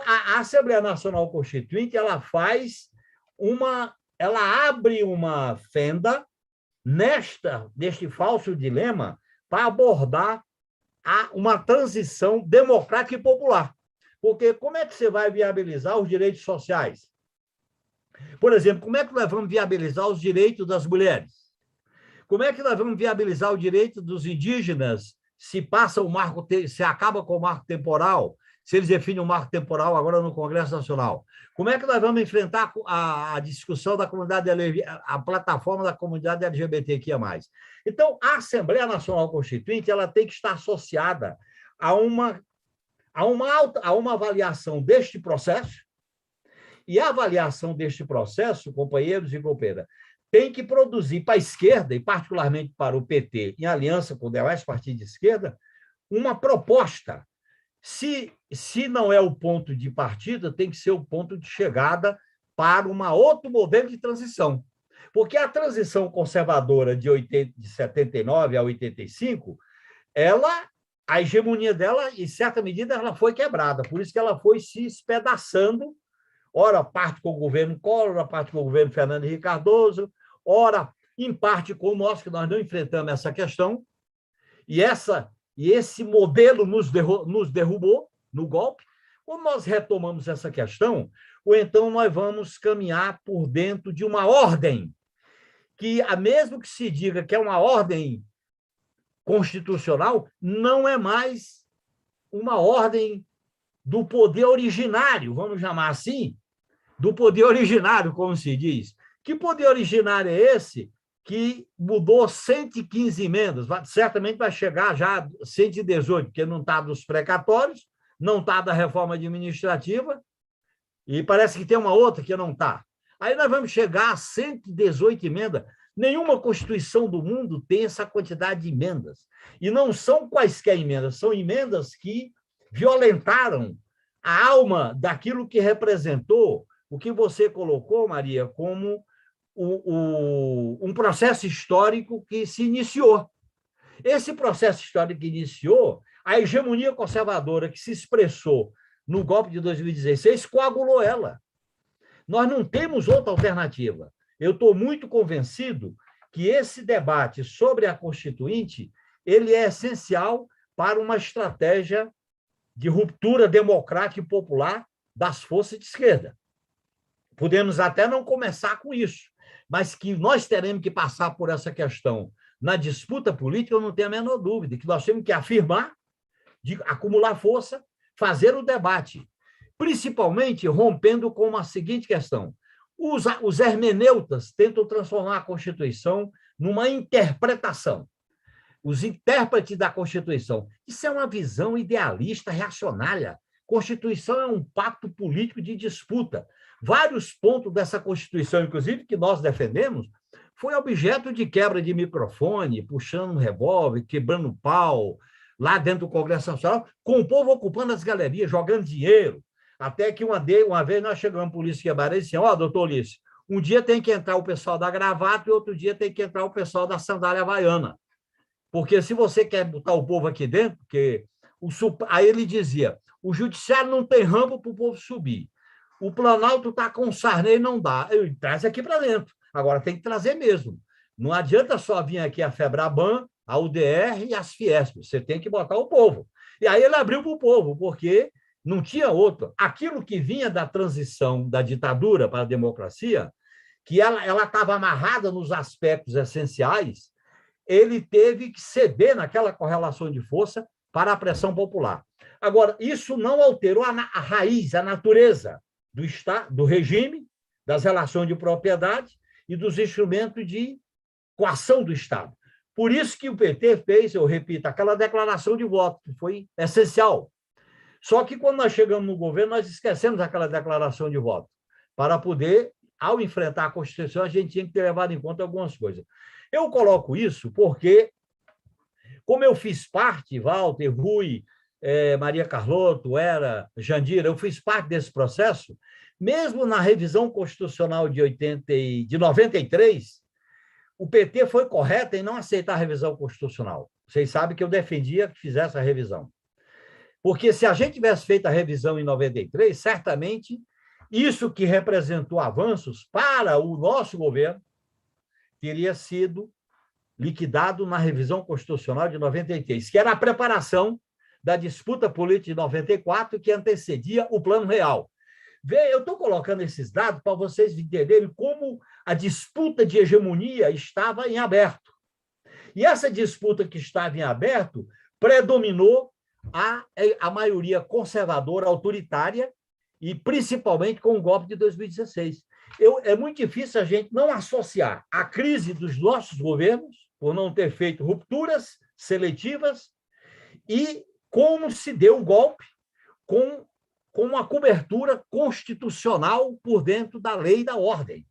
A Assembleia Nacional Constituinte, ela abre uma fenda neste falso dilema para abordar uma transição democrática e popular. Porque como é que você vai viabilizar os direitos sociais? Por exemplo, como é que nós vamos viabilizar os direitos das mulheres? Como é que nós vamos viabilizar o direito dos indígenas se acaba com o marco temporal, se eles definem o marco temporal agora no Congresso Nacional? Como é que nós vamos enfrentar a discussão da comunidade, a plataforma da comunidade LGBTQIA+. Então, a Assembleia Nacional Constituinte ela tem que estar associada a uma avaliação deste processo E a avaliação deste processo, companheiros e companheiras, tem que produzir para a esquerda, e particularmente para o PT, em aliança com os demais partidos de esquerda, uma proposta. Se não é o ponto de partida, tem que ser o ponto de chegada para um outro modelo de transição. Porque a transição conservadora de 79 a 85, a hegemonia dela, em certa medida, ela foi quebrada. Por isso que ela foi se espedaçando, ora parte com o governo Collor, ora parte com o governo Fernando Henrique Cardoso, ora, em parte, com nós, que nós não enfrentamos essa questão, e esse modelo nos derrubou no golpe. Quando nós retomamos essa questão, ou então nós vamos caminhar por dentro de uma ordem, que, mesmo que se diga que é uma ordem constitucional, não é mais uma ordem do poder originário, vamos chamar assim, do poder originário, como se diz. Que poder originário é esse que mudou 115 emendas? Certamente vai chegar já a 118, porque não está dos precatórios, não está da reforma administrativa, e parece que tem uma outra que não está. Aí nós vamos chegar a 118 emendas. Nenhuma Constituição do mundo tem essa quantidade de emendas. E não são quaisquer emendas, são emendas que violentaram a alma daquilo que representou o que você colocou, Maria, como um processo histórico que se iniciou. Esse processo histórico que iniciou, a hegemonia conservadora que se expressou no golpe de 2016 coagulou ela. Nós não temos outra alternativa. Eu estou muito convencido que esse debate sobre a Constituinte ele é essencial para uma estratégia de ruptura democrática e popular das forças de esquerda. Podemos até não começar com isso, mas que nós teremos que passar por essa questão na disputa política, eu não tenho a menor dúvida, que nós temos que afirmar, de acumular força, fazer o debate, principalmente rompendo com a seguinte questão. Os hermeneutas tentam transformar a Constituição numa interpretação. Os intérpretes da Constituição. Isso é uma visão idealista, reacionária. Constituição é um pacto político de disputa. Vários pontos dessa Constituição, inclusive, que nós defendemos, foi objeto de quebra de microfone, puxando um revólver, quebrando pau, lá dentro do Congresso Nacional, com o povo ocupando as galerias, jogando dinheiro. Até que uma vez nós chegamos à Polícia Quebrada e disse, doutor Ulisses, um dia tem que entrar o pessoal da gravata e outro dia tem que entrar o pessoal da sandália havaiana. Porque se você quer botar o povo aqui dentro, porque aí ele dizia, o judiciário não tem rampa para o povo subir. O Planalto está com o Sarney, não dá. Traz aqui para dentro. Agora tem que trazer mesmo. Não adianta só vir aqui a FEBRABAN, a UDR e as Fiesp. Você tem que botar o povo. E aí ele abriu para o povo, porque não tinha outro. Aquilo que vinha da transição da ditadura para a democracia, que ela estava amarrada nos aspectos essenciais, ele teve que ceder naquela correlação de força para a pressão popular. Agora, isso não alterou a raiz, a natureza do Estado, do regime, das relações de propriedade e dos instrumentos de coação do Estado. Por isso que o PT fez, eu repito, aquela declaração de voto, que foi essencial. Só que quando nós chegamos no governo, nós esquecemos aquela declaração de voto. Para poder, ao enfrentar a Constituição, a gente tinha que ter levado em conta algumas coisas. Eu coloco isso porque, como eu fiz parte, Walter, Rui, Maria Carlotto, Jandira, eu fiz parte desse processo, mesmo na revisão constitucional de 93, o PT foi correto em não aceitar a revisão constitucional. Vocês sabem que eu defendia que fizesse a revisão. Porque se a gente tivesse feito a revisão em 93, certamente isso que representou avanços para o nosso governo teria sido liquidado na revisão constitucional de 93, que era a preparação da disputa política de 94, que antecedia o Plano Real. Eu estou colocando esses dados para vocês entenderem como a disputa de hegemonia estava em aberto. E essa disputa que estava em aberto predominou a maioria conservadora, autoritária, e principalmente com o golpe de 2016. É muito difícil a gente não associar a crise dos nossos governos, por não ter feito rupturas seletivas, e como se deu o golpe com com uma cobertura constitucional por dentro da lei e da ordem.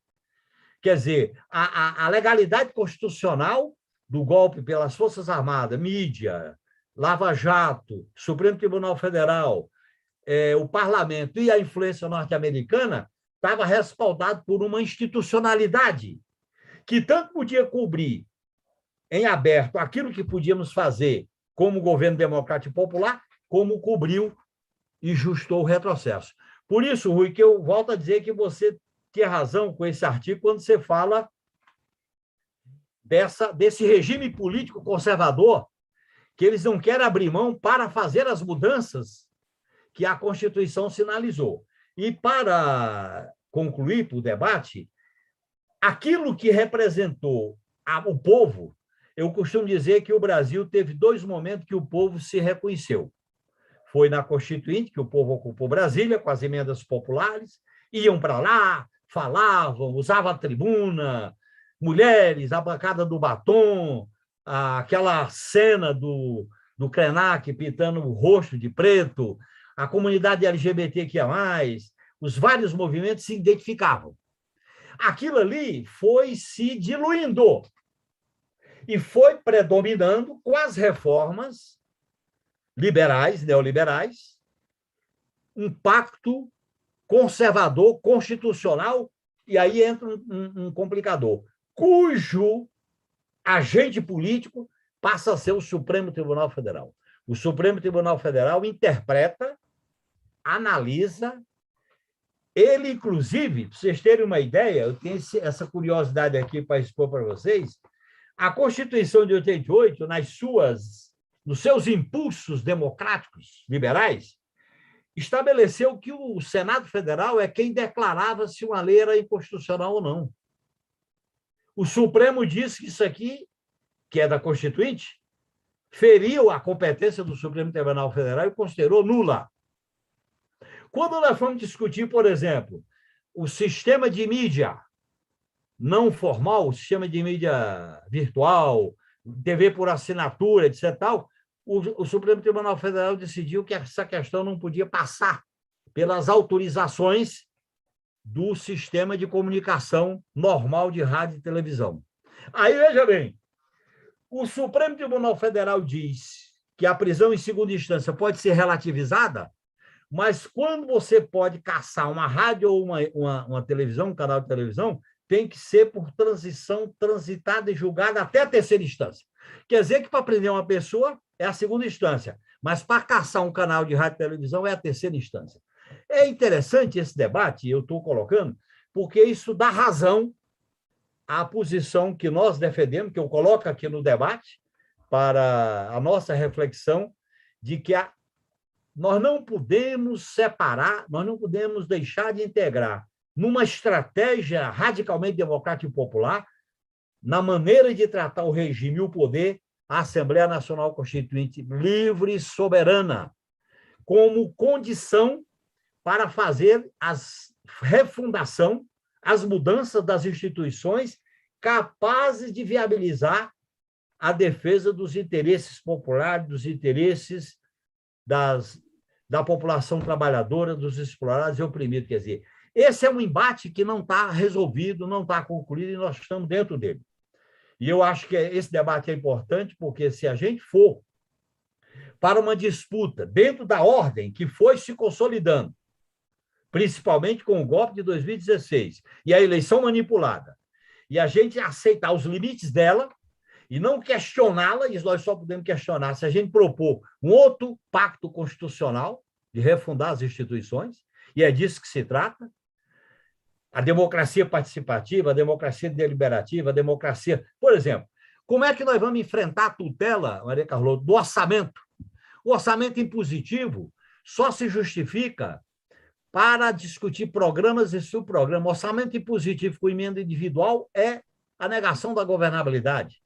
Quer dizer, a legalidade constitucional do golpe pelas Forças Armadas, mídia, Lava Jato, Supremo Tribunal Federal, o parlamento e a influência norte-americana estava respaldado por uma institucionalidade que tanto podia cobrir em aberto aquilo que podíamos fazer como governo democrático e popular, como cobriu e justou o retrocesso. Por isso, Rui, que eu volto a dizer que você tinha razão com esse artigo quando você fala desse regime político conservador que eles não querem abrir mão para fazer as mudanças que a Constituição sinalizou. E para concluir o debate, aquilo que representou o povo, eu costumo dizer que o Brasil teve 2 momentos que o povo se reconheceu. Foi na Constituinte, que o povo ocupou Brasília com as emendas populares, iam para lá, falavam, usavam a tribuna, mulheres, a bancada do batom, aquela cena do Krenak pintando o rosto de preto, a comunidade LGBTQIA+, os vários movimentos se identificavam. Aquilo ali foi se diluindo e foi predominando com as reformas liberais, neoliberais, um pacto conservador, constitucional, e aí entra um complicador, cujo agente político passa a ser o Supremo Tribunal Federal. O Supremo Tribunal Federal interpreta, analisa, ele, inclusive, para vocês terem uma ideia, eu tenho essa curiosidade aqui para expor para vocês, a Constituição de 88, nos seus impulsos democráticos, liberais, estabeleceu que o Senado Federal é quem declarava se uma lei era inconstitucional ou não. O Supremo disse que isso aqui, que é da Constituinte, feriu a competência do Supremo Tribunal Federal e considerou nula. Quando nós fomos discutir, por exemplo, o sistema de mídia não formal, o sistema de mídia virtual, TV por assinatura, etc., tal, o Supremo Tribunal Federal decidiu que essa questão não podia passar pelas autorizações do sistema de comunicação normal de rádio e televisão. Aí, veja bem, o Supremo Tribunal Federal diz que a prisão em segunda instância pode ser relativizada, mas quando você pode caçar uma rádio ou uma televisão, um canal de televisão, tem que ser por transição transitada e julgada até a terceira instância. Quer dizer que para prender uma pessoa é a segunda instância, mas para caçar um canal de rádio e televisão é a terceira instância. É interessante esse debate, eu estou colocando, porque isso dá razão à posição que nós defendemos, que eu coloco aqui no debate, para a nossa reflexão, de que nós não podemos separar, nós não podemos deixar de integrar numa estratégia radicalmente democrática e popular, na maneira de tratar o regime e o poder, a Assembleia Nacional Constituinte livre e soberana, como condição para fazer a refundação, as mudanças das instituições capazes de viabilizar a defesa dos interesses populares, dos interesses da população trabalhadora, dos explorados e oprimidos. Quer dizer, esse é um embate que não está resolvido, não está concluído, e nós estamos dentro dele. E eu acho que esse debate é importante, porque se a gente for para uma disputa dentro da ordem que foi se consolidando, principalmente com o golpe de 2016 e a eleição manipulada, e a gente aceitar os limites dela e não questioná-la, e nós só podemos questionar se a gente propor um outro pacto constitucional de refundar as instituições, e é disso que se trata, a democracia participativa, a democracia deliberativa, a democracia... Por exemplo, como é que nós vamos enfrentar a tutela, Maria Carlota, do orçamento? O orçamento impositivo só se justifica para discutir programas e subprogramas. O orçamento impositivo com emenda individual é a negação da governabilidade.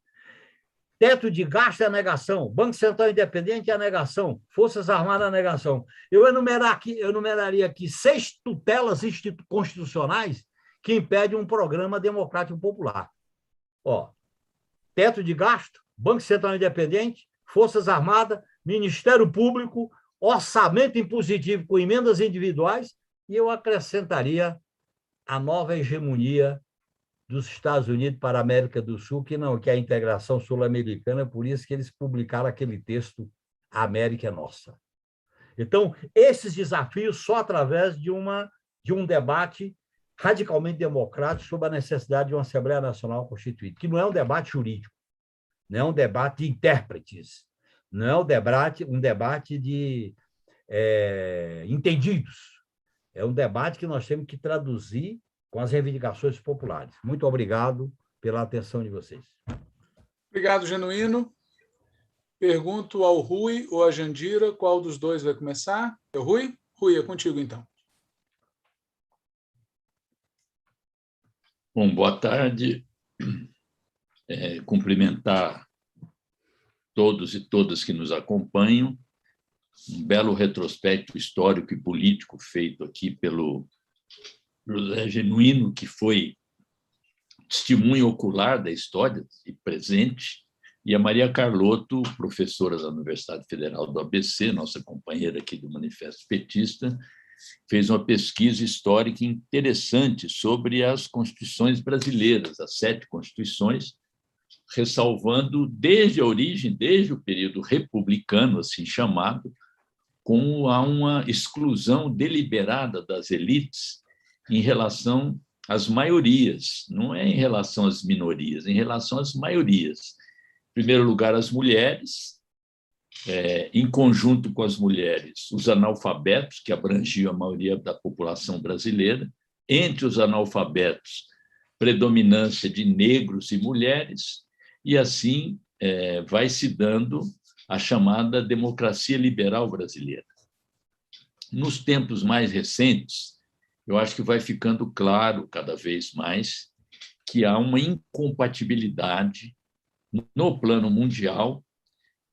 Teto de gasto é a negação, Banco Central Independente é a negação, Forças Armadas é a negação. Eu enumeraria aqui 6 tutelas constitucionais que impedem um programa democrático popular. Teto de gasto, Banco Central Independente, Forças Armadas, Ministério Público, orçamento impositivo com emendas individuais, e eu acrescentaria a nova hegemonia dos Estados Unidos para a América do Sul, que não quer a integração sul-americana, por isso que eles publicaram aquele texto A América é Nossa. Então, esses desafios só através de um debate radicalmente democrático sobre a necessidade de uma Assembleia Nacional Constituinte, que não é um debate jurídico, não é um debate de intérpretes, não é um debate de entendidos. É um debate que nós temos que traduzir com as reivindicações populares. Muito obrigado pela atenção de vocês.
Obrigado, Genuíno. Pergunto ao Rui ou à Jandira qual dos dois vai começar. É o Rui? Rui, é contigo, então.
Bom, boa tarde. Cumprimentar todos e todas que nos acompanham. Um belo retrospecto histórico e político feito aqui pelo José Genuíno, que foi testemunho ocular da história e presente, e a Maria Carlotto, professora da Universidade Federal do ABC, nossa companheira aqui do Manifesto Petista, fez uma pesquisa histórica interessante sobre as constituições brasileiras, as 7 constituições, ressalvando desde a origem, desde o período republicano, assim chamado, como há uma exclusão deliberada das elites em relação às maiorias, não é em relação às minorias, é em relação às maiorias. Em primeiro lugar, as mulheres, em conjunto com as mulheres, os analfabetos, que abrangiam a maioria da população brasileira, entre os analfabetos, predominância de negros e mulheres, e assim vai se dando a chamada democracia liberal brasileira. Nos tempos mais recentes, eu acho que vai ficando claro cada vez mais que há uma incompatibilidade no plano mundial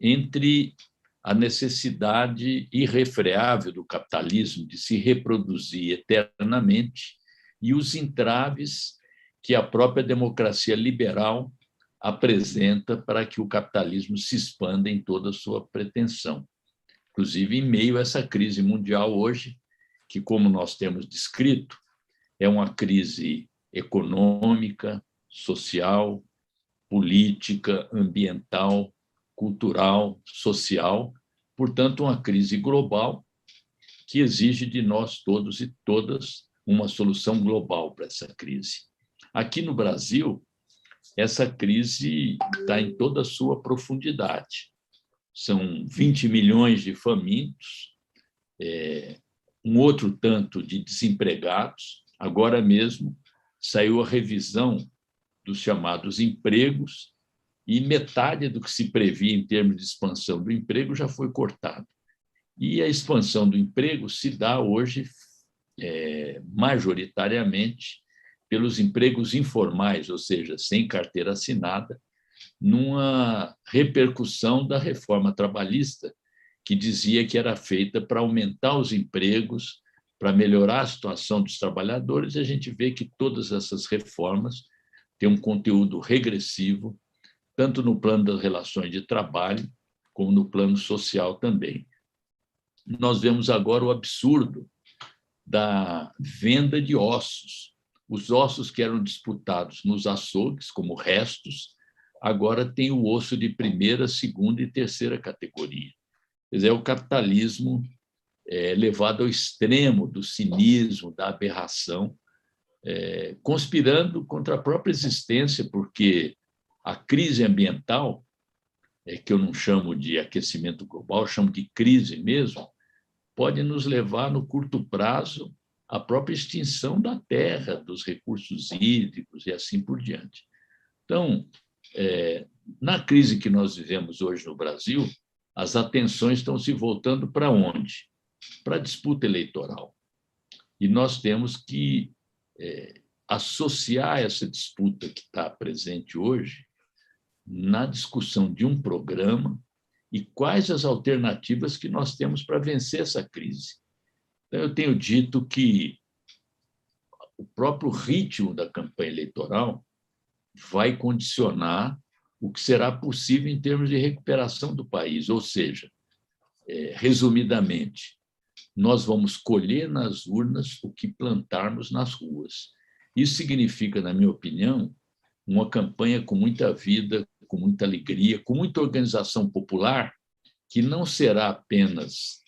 entre a necessidade irrefreável do capitalismo de se reproduzir eternamente e os entraves que a própria democracia liberal apresenta para que o capitalismo se expanda em toda a sua pretensão. Inclusive, em meio a essa crise mundial hoje, que, como nós temos descrito, é uma crise econômica, social, política, ambiental, cultural, social, portanto, uma crise global que exige de nós todos e todas uma solução global para essa crise. Aqui no Brasil, essa crise está em toda a sua profundidade. São 20 milhões de famintos, um outro tanto de desempregados. Agora mesmo saiu a revisão dos chamados empregos e metade do que se previa em termos de expansão do emprego já foi cortado. E a expansão do emprego se dá hoje majoritariamente pelos empregos informais, ou seja, sem carteira assinada, numa repercussão da reforma trabalhista, que dizia que era feita para aumentar os empregos, para melhorar a situação dos trabalhadores, e a gente vê que todas essas reformas têm um conteúdo regressivo, tanto no plano das relações de trabalho, como no plano social também. Nós vemos agora o absurdo da venda de ossos. Os ossos que eram disputados nos açougues, como restos, agora tem o osso de primeira, segunda e terceira categoria. Quer dizer, é o capitalismo levado ao extremo do cinismo, da aberração, conspirando contra a própria existência, porque a crise ambiental, que eu não chamo de aquecimento global, eu chamo de crise mesmo, pode nos levar, no curto prazo, à própria extinção da terra, dos recursos hídricos e assim por diante. Então, na crise que nós vivemos hoje no Brasil, as atenções estão se voltando para onde? Para a disputa eleitoral. E nós temos que associar essa disputa que está presente hoje na discussão de um programa e quais as alternativas que nós temos para vencer essa crise. Então, eu tenho dito que o próprio ritmo da campanha eleitoral vai condicionar o que será possível em termos de recuperação do país, ou seja, resumidamente, nós vamos colher nas urnas o que plantarmos nas ruas. Isso significa, na minha opinião, uma campanha com muita vida, com muita alegria, com muita organização popular, que não será apenas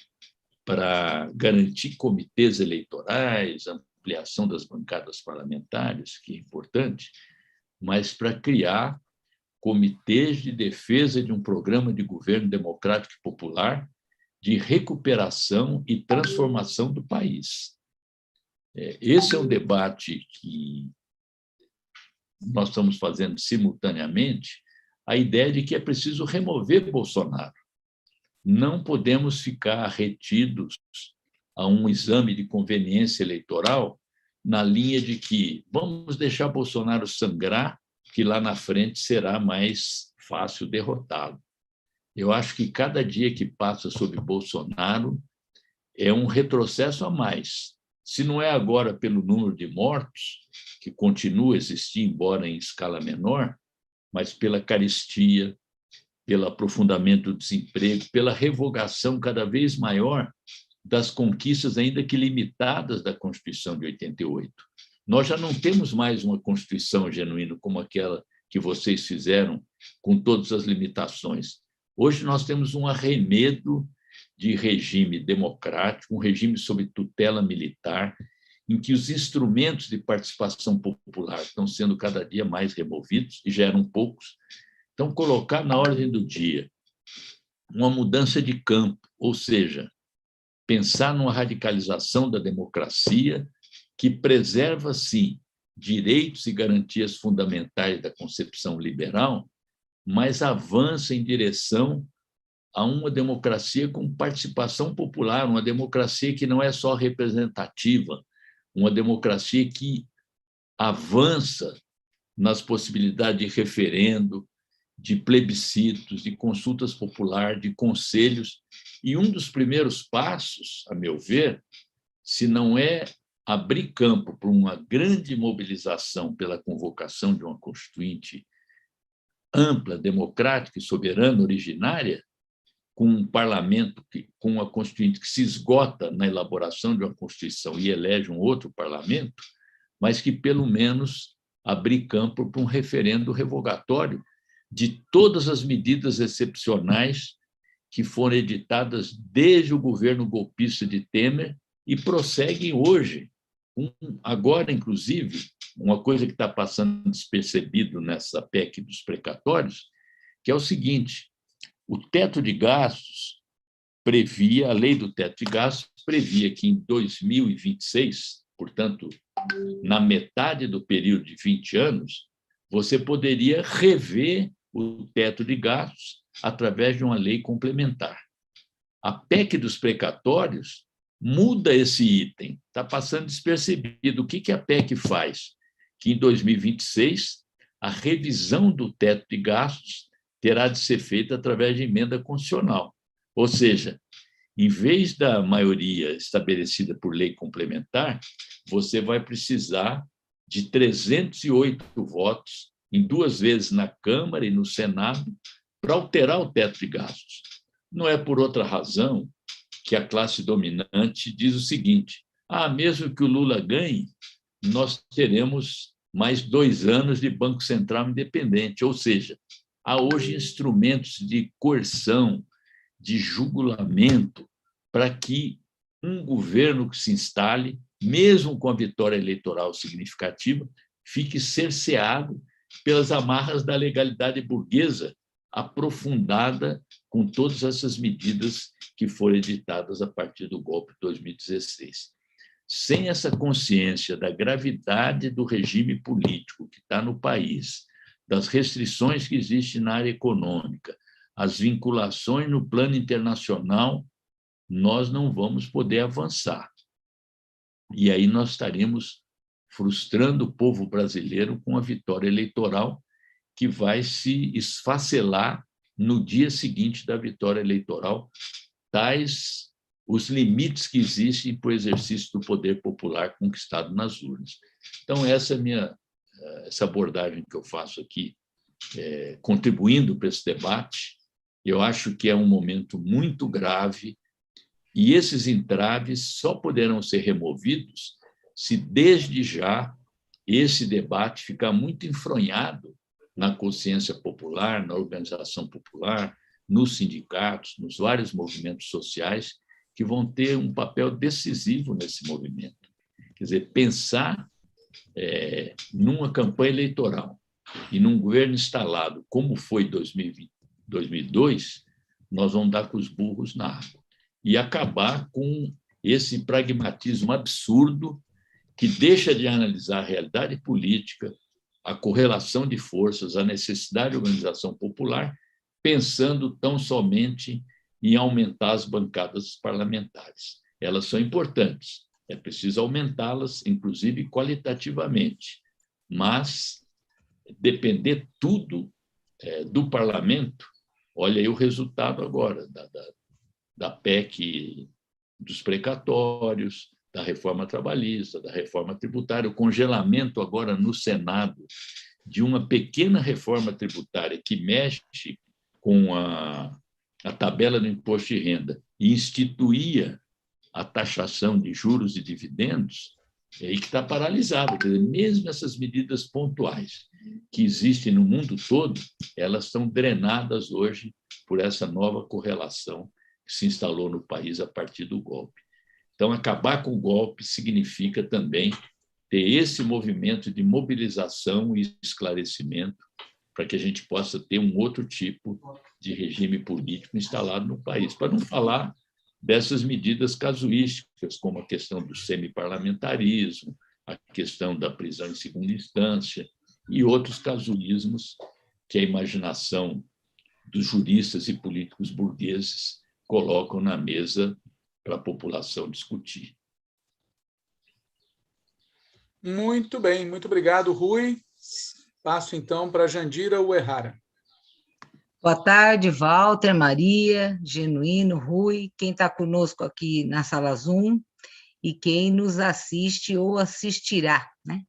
para garantir comitês eleitorais, ampliação das bancadas parlamentares, que é importante, mas para criar comitês de defesa de um programa de governo democrático e popular de recuperação e transformação do país. Esse é um debate que nós estamos fazendo simultaneamente, a ideia de que é preciso remover Bolsonaro. Não podemos ficar retidos a um exame de conveniência eleitoral na linha de que vamos deixar Bolsonaro sangrar, que lá na frente será mais fácil derrotá-lo. Eu acho que cada dia que passa sobre Bolsonaro é um retrocesso a mais. Se não é agora pelo número de mortos, que continua a existir, embora em escala menor, mas pela carestia, pelo aprofundamento do desemprego, pela revogação cada vez maior das conquistas, ainda que limitadas, da Constituição de 88. Nós já não temos mais uma Constituição genuína como aquela que vocês fizeram, com todas as limitações. Hoje nós temos um arremedo de regime democrático, um regime sob tutela militar, em que os instrumentos de participação popular estão sendo cada dia mais removidos, e já eram poucos. Então, colocar na ordem do dia uma mudança de campo, ou seja, pensar numa radicalização da democracia que preserva, sim, direitos e garantias fundamentais da concepção liberal, mas avança em direção a uma democracia com participação popular, uma democracia que não é só representativa, uma democracia que avança nas possibilidades de referendo, de plebiscitos, de consultas populares, de conselhos. E um dos primeiros passos, a meu ver, se não é abrir campo para uma grande mobilização pela convocação de uma constituinte ampla, democrática e soberana, originária, com um parlamento, com uma constituinte que se esgota na elaboração de uma Constituição e elege um outro parlamento, mas que, pelo menos, abrir campo para um referendo revogatório de todas as medidas excepcionais que foram editadas desde o governo golpista de Temer e prosseguem hoje. Agora, inclusive, uma coisa que está passando despercebido nessa PEC dos precatórios, que é o seguinte: o teto de gastos previa, a lei do teto de gastos previa que em 2026, portanto, na metade do período de 20 anos, você poderia rever o teto de gastos através de uma lei complementar. A PEC dos precatórios muda esse item, está passando despercebido. O que a PEC faz? Que em 2026, a revisão do teto de gastos terá de ser feita através de emenda constitucional. Ou seja, em vez da maioria estabelecida por lei complementar, você vai precisar de 308 votos, em 2 vezes na Câmara e no Senado, para alterar o teto de gastos. Não é por outra razão que a classe dominante diz o seguinte: mesmo que o Lula ganhe, nós teremos mais 2 anos de Banco Central independente. Ou seja, há hoje instrumentos de coerção, de jugulamento, para que um governo que se instale, mesmo com a vitória eleitoral significativa, fique cerceado pelas amarras da legalidade burguesa, aprofundada com todas essas medidas que foram editadas a partir do golpe de 2016. Sem essa consciência da gravidade do regime político que está no país, das restrições que existem na área econômica, as vinculações no plano internacional, nós não vamos poder avançar. E aí nós estaremos frustrando o povo brasileiro com a vitória eleitoral, que vai se esfacelar no dia seguinte da vitória eleitoral, tais os limites que existem para o exercício do poder popular conquistado nas urnas. Então, essa é essa abordagem que eu faço aqui, contribuindo para esse debate, Eu acho que é um momento muito grave e esses entraves só poderão ser removidos se, desde já, esse debate ficar muito enfronhado na consciência popular, na organização popular, nos sindicatos, nos vários movimentos sociais que vão ter um papel decisivo nesse movimento. Quer dizer, pensar numa campanha eleitoral e num governo instalado, como foi 2002, nós vamos dar com os burros na água e acabar com esse pragmatismo absurdo que deixa de analisar a realidade política, a correlação de forças, a necessidade de organização popular, pensando tão somente em aumentar as bancadas parlamentares. Elas são importantes, é preciso aumentá-las, inclusive qualitativamente, mas depender tudo do parlamento. Olha aí o resultado agora da PEC dos precatórios, da reforma trabalhista, da reforma tributária, o congelamento agora no Senado de uma pequena reforma tributária que mexe com a tabela do imposto de renda e instituía a taxação de juros e dividendos, e que está paralisada. Quer dizer, mesmo essas medidas pontuais que existem no mundo todo, elas são drenadas hoje por essa nova correlação que se instalou no país a partir do golpe. Então, acabar com o golpe significa também ter esse movimento de mobilização e esclarecimento para que a gente possa ter um outro tipo de regime político instalado no país. Para não falar dessas medidas casuísticas, como a questão do semiparlamentarismo, a questão da prisão em segunda instância e outros casuísmos que a imaginação dos juristas e políticos burgueses colocam na mesa para a população discutir.
Muito bem, muito obrigado, Rui. Passo, então, para Jandira Uehara.
Boa tarde, Walter, Maria, Genuíno, Rui, quem está conosco aqui na sala Zoom e quem nos assiste ou assistirá, né?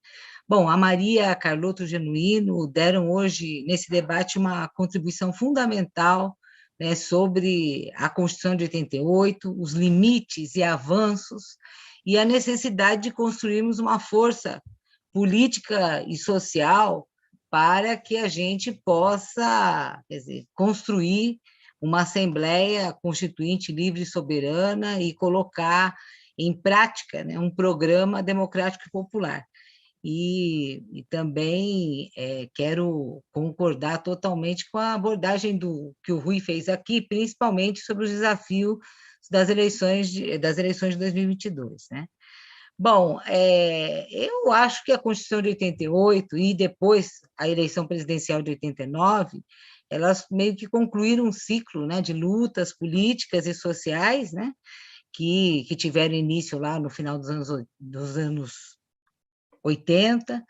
Bom, a Maria, a Carlotto, o Genuíno deram hoje, nesse debate, uma contribuição fundamental, né, sobre a Constituição de 88, os limites e avanços, e a necessidade de construirmos uma força política e social para que a gente possa, quer dizer, construir uma Assembleia Constituinte livre e soberana e colocar em prática, né, um programa democrático e popular. E também quero concordar totalmente com a abordagem que o Rui fez aqui, principalmente sobre os desafios das eleições de 2022, né? Bom, eu acho que a Constituição de 88 e depois a eleição presidencial de 89, elas meio que concluíram um ciclo, né, de lutas políticas e sociais, né, que tiveram início lá no final dos anos 80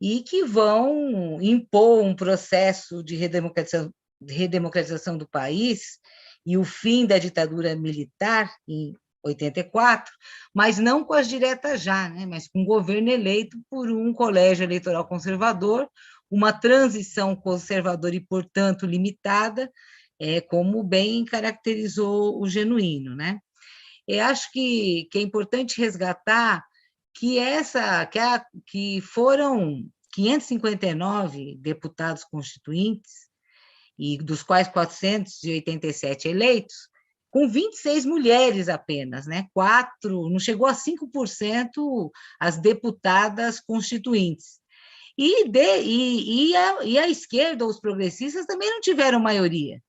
e que vão impor um processo de redemocratização do país e o fim da ditadura militar em 84, mas não com as diretas já, né? Mas com um governo eleito por um colégio eleitoral conservador, uma transição conservadora e, portanto, limitada, como bem caracterizou o Genuíno, né? Eu acho que é importante resgatar que foram 559 deputados constituintes, e dos quais 487 eleitos, com 26 mulheres apenas, né? 4, não chegou a 5% as deputadas constituintes. E a esquerda, os progressistas, também não tiveram maioria,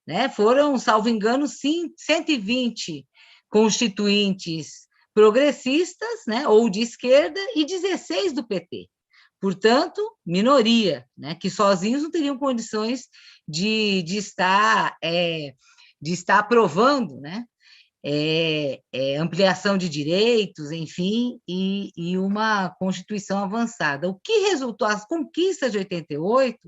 né? Foram, salvo engano, 120 constituintes progressistas, né? Ou de esquerda, e 16 do PT. Portanto, minoria, né? Que sozinhos não teriam condições de estar aprovando, né? Ampliação de direitos, enfim, e uma Constituição avançada. O que resultou, as conquistas de 88,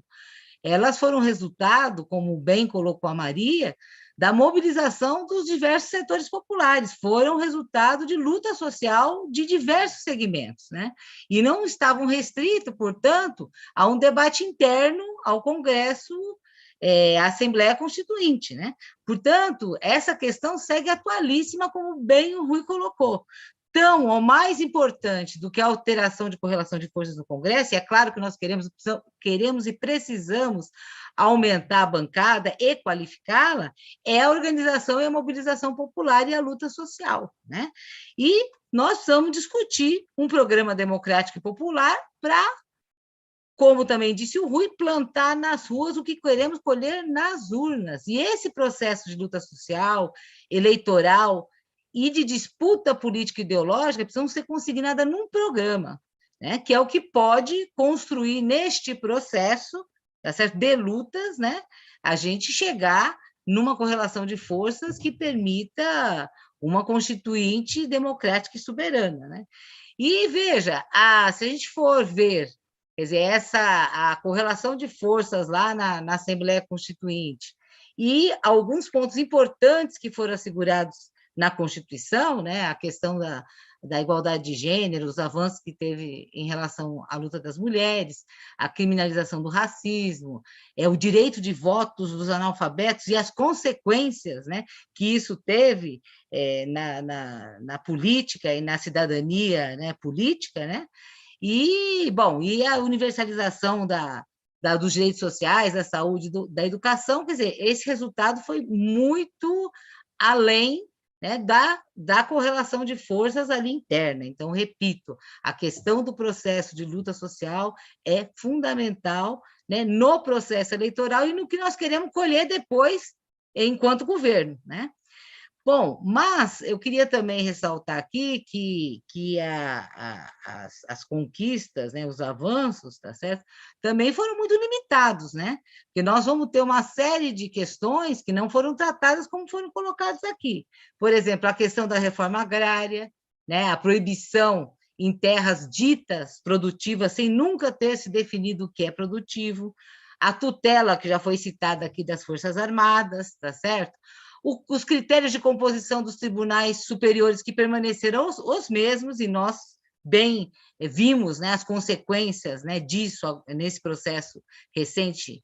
elas foram resultado, como bem colocou a Maria, da mobilização dos diversos setores populares, foram resultado de luta social de diversos segmentos, né? E não estavam restritos, portanto, a um debate interno ao Congresso a Assembleia Constituinte, né? Portanto, essa questão segue atualíssima, como bem o Rui colocou. Tão ou mais importante do que a alteração de correlação de forças no Congresso, e é claro que nós queremos e precisamos aumentar a bancada e qualificá-la, é a organização e a mobilização popular e a luta social, né? E nós precisamos discutir um programa democrático e popular para, como também disse o Rui, plantar nas ruas o que queremos colher nas urnas. E esse processo de luta social, eleitoral e de disputa política e ideológica precisam ser consignadas num programa, né, que é o que pode construir neste processo, tá certo, de lutas, né, a gente chegar numa correlação de forças que permita uma constituinte democrática e soberana, né? E veja, se a gente for ver, quer dizer, a correlação de forças lá na Assembleia Constituinte e alguns pontos importantes que foram assegurados na Constituição, né, a questão da igualdade de gênero, os avanços que teve em relação à luta das mulheres, a criminalização do racismo, o direito de votos dos analfabetos e as consequências, né, que isso teve na política e na cidadania, né, política, né? E, bom, e a universalização dos direitos sociais, da saúde, da educação, quer dizer, esse resultado foi muito além, né, da correlação de forças ali interna. Então, repito, a questão do processo de luta social é fundamental, né, no processo eleitoral e no que nós queremos colher depois enquanto governo, né? Bom, mas eu queria também ressaltar aqui que as conquistas, né, os avanços, tá certo? Também foram muito limitados, né? Porque nós vamos ter uma série de questões que não foram tratadas como foram colocadas aqui. Por exemplo, a questão da reforma agrária, né, a proibição em terras ditas produtivas sem nunca ter se definido o que é produtivo, a tutela, que já foi citada aqui, das Forças Armadas, tá certo? Os critérios de composição dos tribunais superiores que permaneceram os mesmos, e nós bem vimos, né, as consequências, né, disso nesse processo recente,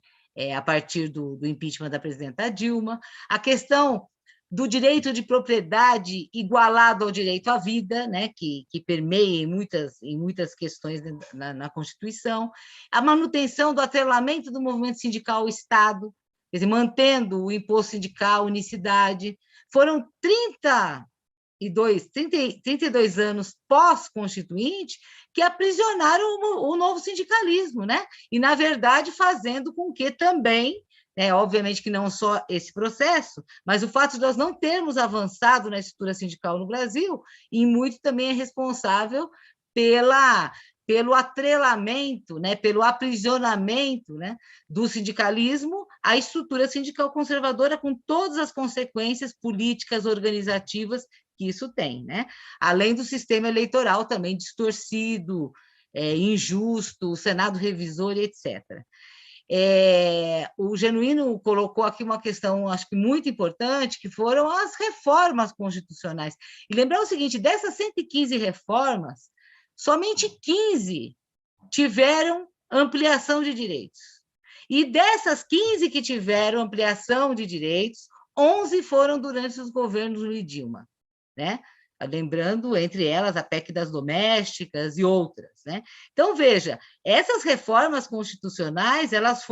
a partir do impeachment da presidenta Dilma, a questão do direito de propriedade igualado ao direito à vida, né, que permeia em muitas questões na Constituição, a manutenção do atrelamento do movimento sindical ao Estado, quer dizer, mantendo o imposto sindical, unicidade. Foram 32 anos pós-constituinte que aprisionaram o novo sindicalismo, né? E, na verdade, fazendo com que também, né, obviamente que não só esse processo, mas o fato de nós não termos avançado na estrutura sindical no Brasil, em muito também é responsável pelo atrelamento, né, pelo aprisionamento, né, do sindicalismo à estrutura sindical conservadora, com todas as consequências políticas, organizativas que isso tem, né? Além do sistema eleitoral também distorcido, injusto, o Senado revisor, etc. O Genuíno colocou aqui uma questão, acho que muito importante, que foram as reformas constitucionais. E lembrar o seguinte, dessas 115 reformas, somente 15 tiveram ampliação de direitos. E dessas 15 que tiveram ampliação de direitos, 11 foram durante os governos Lula e Dilma, né? Lembrando, entre elas, a PEC das domésticas e outras, né? Então, veja, essas reformas constitucionais, elas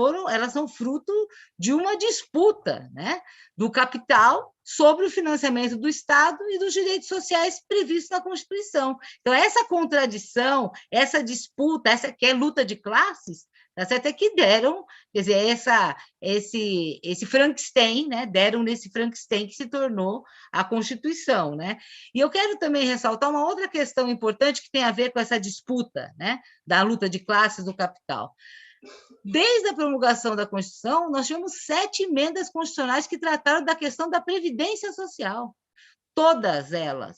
são fruto de uma disputa, né, do capital sobre o financiamento do Estado e dos direitos sociais previstos na Constituição. Então, essa contradição, essa disputa, essa que é luta de classes, tá certo? É que deram, quer dizer, esse Frankenstein, né? Deram nesse Frankenstein que se tornou a Constituição, né? E eu quero também ressaltar uma outra questão importante que tem a ver com essa disputa, né, da luta de classes do capital. Desde a promulgação da Constituição, nós tivemos 7 emendas constitucionais que trataram da questão da previdência social. Todas elas,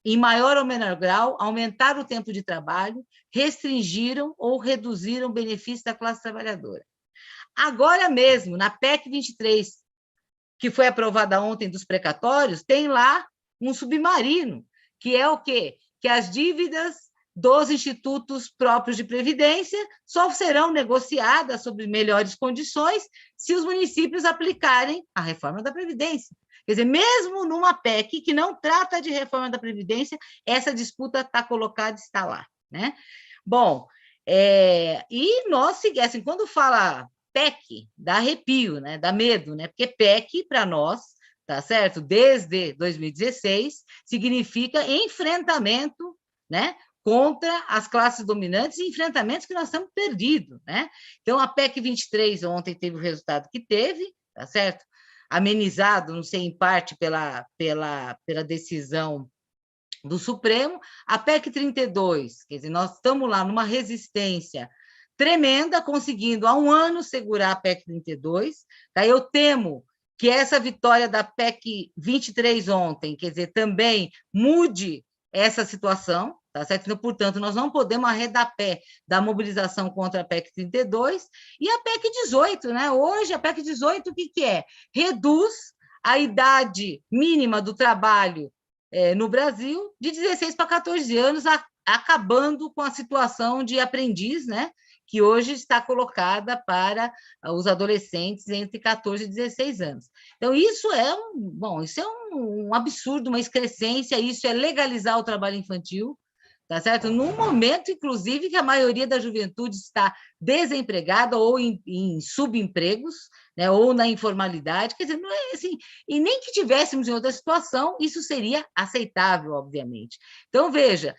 em maior ou menor grau, aumentaram o tempo de trabalho, restringiram ou reduziram o benefício da classe trabalhadora. Agora mesmo, na PEC 23, que foi aprovada ontem dos precatórios, tem lá um submarino, que é o quê? Que as dívidas dos institutos próprios de previdência só serão negociadas sob melhores condições se os municípios aplicarem a reforma da Previdência. Quer dizer, mesmo numa PEC que não trata de reforma da Previdência, essa disputa está colocada, está lá, né? Bom, e nós, assim, quando fala PEC, dá arrepio, né? Dá medo, né? Porque PEC, para nós, tá certo? Desde 2016, significa enfrentamento, né? Contra as classes dominantes e enfrentamentos que nós estamos perdidos, né? Então, a PEC 23 ontem teve o resultado que teve, tá certo? Amenizado, não sei, em parte pela decisão do Supremo. A PEC 32, quer dizer, nós estamos lá numa resistência tremenda, conseguindo há um ano segurar a PEC 32. Tá? Eu temo que essa vitória da PEC 23 ontem, quer dizer, também mude essa situação, tá certo? Então, portanto, nós não podemos arredar pé da mobilização contra a PEC 32 e a PEC 18, né? Hoje, a PEC 18, o que é? Reduz a idade mínima do trabalho no Brasil de 16 para 14 anos, acabando com a situação de aprendiz, né? Que hoje está colocada para os adolescentes entre 14 e 16 anos. Então, isso é um absurdo, uma excrescência, isso é legalizar o trabalho infantil, tá certo? Num momento, inclusive, que a maioria da juventude está desempregada ou em subempregos, né, ou na informalidade, quer dizer, não é assim, e nem que tivéssemos em outra situação, isso seria aceitável, obviamente. Então, veja,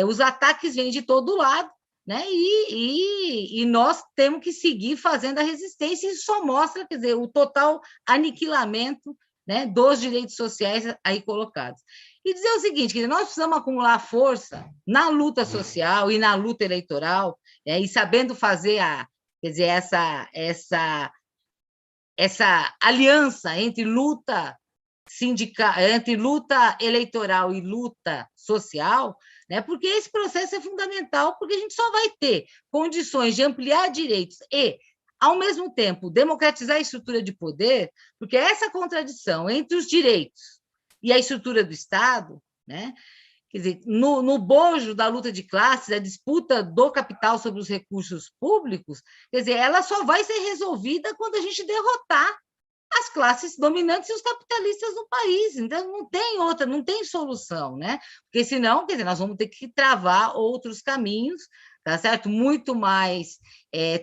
os ataques vêm de todo lado, né? E nós temos que seguir fazendo a resistência, e isso só mostra, quer dizer, o total aniquilamento, né, dos direitos sociais aí colocados. E dizer o seguinte, que nós precisamos acumular força na luta social e na luta eleitoral, e sabendo fazer quer dizer, essa aliança entre luta entre luta eleitoral e luta social, né? Porque esse processo é fundamental, porque a gente só vai ter condições de ampliar direitos e, ao mesmo tempo, democratizar a estrutura de poder, porque essa contradição entre os direitos e a estrutura do Estado, né? Quer dizer, no bojo da luta de classes, a disputa do capital sobre os recursos públicos, quer dizer, ela só vai ser resolvida quando a gente derrotar as classes dominantes e os capitalistas no país. Então, não tem solução, né? Porque senão, quer dizer, nós vamos ter que travar outros caminhos, tá certo? Muito mais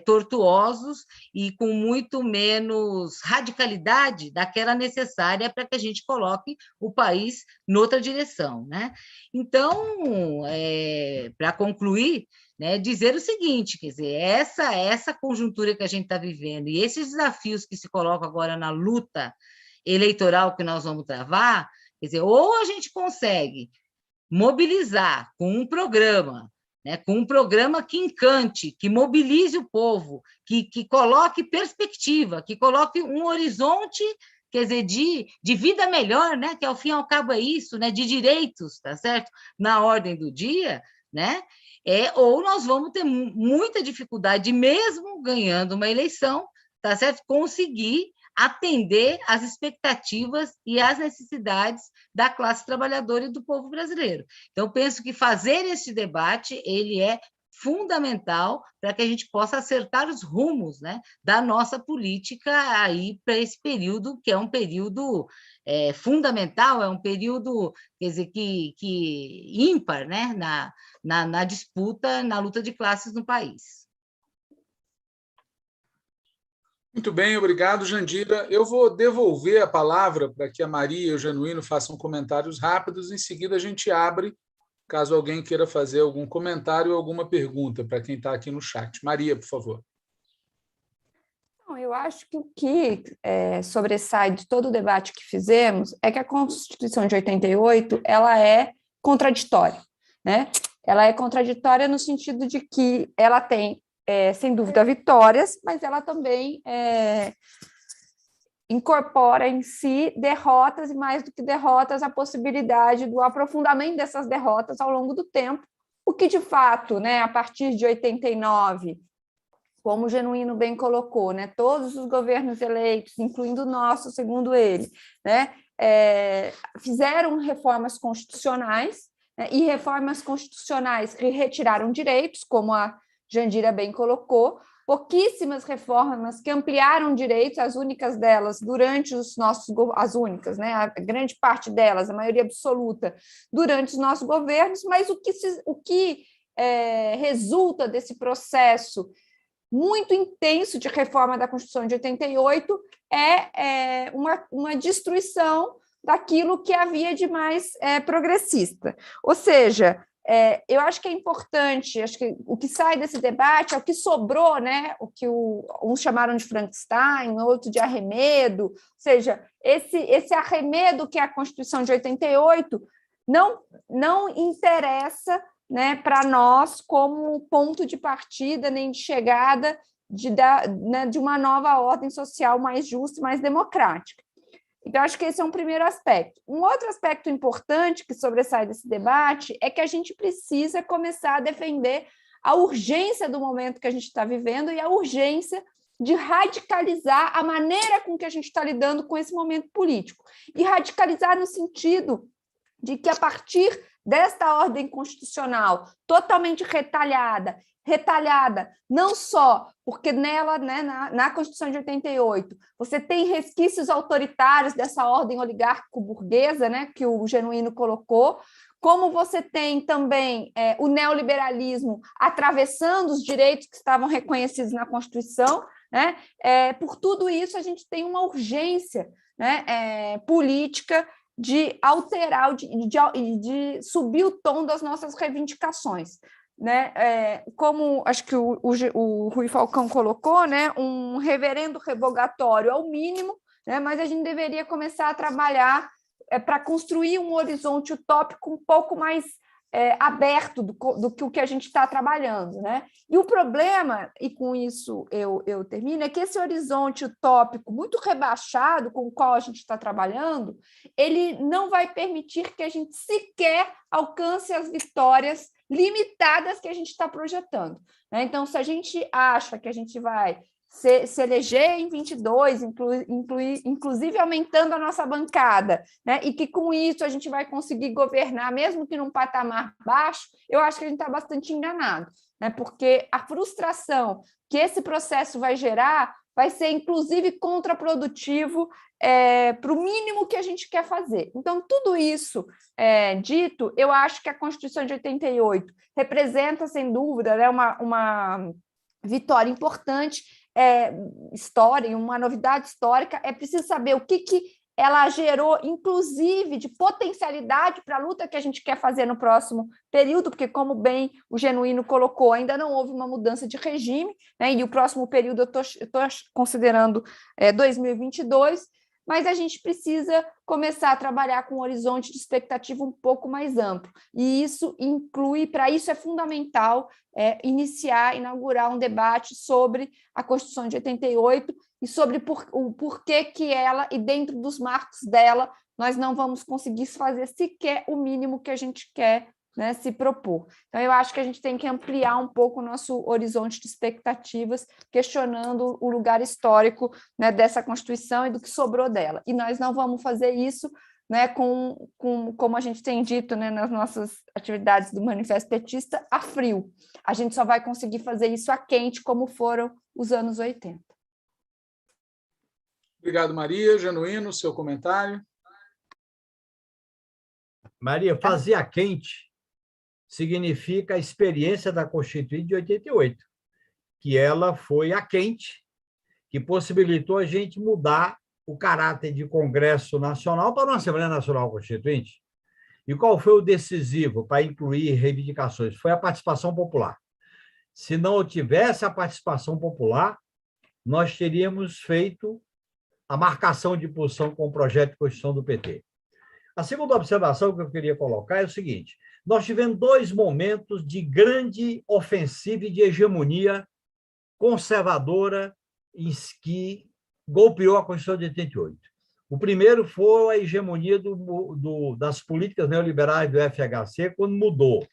tortuosos e com muito menos radicalidade daquela necessária para que a gente coloque o país noutra direção, né? Então, para concluir, né, dizer o seguinte, quer dizer, essa conjuntura que a gente está vivendo e esses desafios que se colocam agora na luta eleitoral que nós vamos travar, quer dizer, ou a gente consegue mobilizar com um programa, né, com um programa que encante, que mobilize o povo, que coloque perspectiva, que coloque um horizonte, quer dizer, de vida melhor, né, que ao fim e ao cabo é isso, né, de direitos, tá certo? Na ordem do dia, né? Ou nós vamos ter muita dificuldade, mesmo ganhando uma eleição, tá certo? Conseguir atender às expectativas e às necessidades da classe trabalhadora e do povo brasileiro. Então, penso que fazer esse debate, ele é fundamental para que a gente possa acertar os rumos, né, da nossa política aí para esse período, que é um período fundamental, é um período, quer dizer, que ímpar, né, na disputa, na luta de classes no país.
Muito bem, obrigado, Jandira. Eu vou devolver a palavra para que a Maria e o Genuíno façam comentários rápidos, em seguida a gente abre, caso alguém queira fazer algum comentário ou alguma pergunta para quem está aqui no chat. Maria, por favor.
Eu acho que o que sobressai de todo o debate que fizemos é que a Constituição de 88 ela é contraditória, né? Ela é contraditória no sentido de que ela tem, sem dúvida, vitórias, mas ela também incorpora em si derrotas, e mais do que derrotas, a possibilidade do aprofundamento dessas derrotas ao longo do tempo, o que, de fato, né, a partir de 89, como o Genuíno bem colocou, né, todos os governos eleitos, incluindo o nosso, segundo ele, né, fizeram reformas constitucionais, né, e reformas constitucionais que retiraram direitos, como a Jandira bem colocou, pouquíssimas reformas que ampliaram direitos, as únicas delas durante os nossos, as únicas, né, a grande parte delas, a maioria absoluta, durante os nossos governos, mas o que resulta desse processo muito intenso de reforma da Constituição de 88 é uma destruição daquilo que havia de mais progressista. Ou seja, eu acho que é importante, acho que o que sai desse debate é o que sobrou, né? O que uns chamaram de Frankenstein, outro de arremedo, ou seja, esse arremedo que é a Constituição de 88 não interessa, né, para nós como ponto de partida nem de chegada de uma nova ordem social mais justa e mais democrática. Então, acho que esse é um primeiro aspecto. Um outro aspecto importante que sobressai desse debate é que a gente precisa começar a defender a urgência do momento que a gente está vivendo e a urgência de radicalizar a maneira com que a gente está lidando com esse momento político. E radicalizar no sentido de que, a partir desta ordem constitucional totalmente retalhada não só porque nela, né, na Constituição de 88, você tem resquícios autoritários dessa ordem oligárquico-burguesa, né, que o Genuíno colocou, como você tem também o neoliberalismo atravessando os direitos que estavam reconhecidos na Constituição, né? Por tudo isso, a gente tem uma urgência, né, política de alterar, de subir o tom das nossas reivindicações, né? Como acho que o Rui Falcão colocou, né? Um reverendo revogatório ao mínimo, né? Mas a gente deveria começar a trabalhar para construir um horizonte utópico um pouco mais aberto do que o que a gente está trabalhando, né? E o problema, e com isso eu termino, é que esse horizonte utópico muito rebaixado com o qual a gente está trabalhando, ele não vai permitir que a gente sequer alcance as vitórias limitadas que a gente está projetando, né? Então, se a gente acha que a gente vai se eleger em 22, inclusive aumentando a nossa bancada, né? E que com isso a gente vai conseguir governar, mesmo que num patamar baixo, eu acho que a gente está bastante enganado, né? Porque a frustração que esse processo vai gerar vai ser, inclusive, contraprodutivo para o mínimo que a gente quer fazer. Então, tudo isso dito, eu acho que a Constituição de 88 representa, sem dúvida, né, uma vitória importante, história, uma novidade histórica. É preciso saber o que ela gerou, inclusive, de potencialidade para a luta que a gente quer fazer no próximo período, porque, como bem o Genuíno colocou, ainda não houve uma mudança de regime, né? E o próximo período eu estou considerando 2022, mas a gente precisa começar a trabalhar com um horizonte de expectativa um pouco mais amplo. E isso inclui, para isso é fundamental inaugurar um debate sobre a Constituição de 88 e sobre o porquê que ela, e dentro dos marcos dela, nós não vamos conseguir fazer sequer o mínimo que a gente quer, né, se propor. Então, eu acho que a gente tem que ampliar um pouco o nosso horizonte de expectativas, questionando o lugar histórico, né, dessa Constituição e do que sobrou dela. E nós não vamos fazer isso, né, como a gente tem dito, né, nas nossas atividades do Manifesto Petista, a frio. A gente só vai conseguir fazer isso a quente, como foram os anos 80.
Obrigado, Maria. Genuíno, seu comentário.
Maria, fazer a quente significa a experiência da Constituinte de 88, que ela foi a quente, que possibilitou a gente mudar o caráter de Congresso Nacional para uma Assembleia Nacional Constituinte. E qual foi o decisivo para incluir reivindicações? Foi a participação popular. Se não tivesse a participação popular, nós teríamos feito a marcação de posição com o projeto de Constituição do PT. A segunda observação que eu queria colocar é o seguinte: nós tivemos 2 momentos de grande ofensiva e de hegemonia conservadora que golpeou a Constituição de 88. O primeiro foi a hegemonia das políticas neoliberais do FHC, quando mudou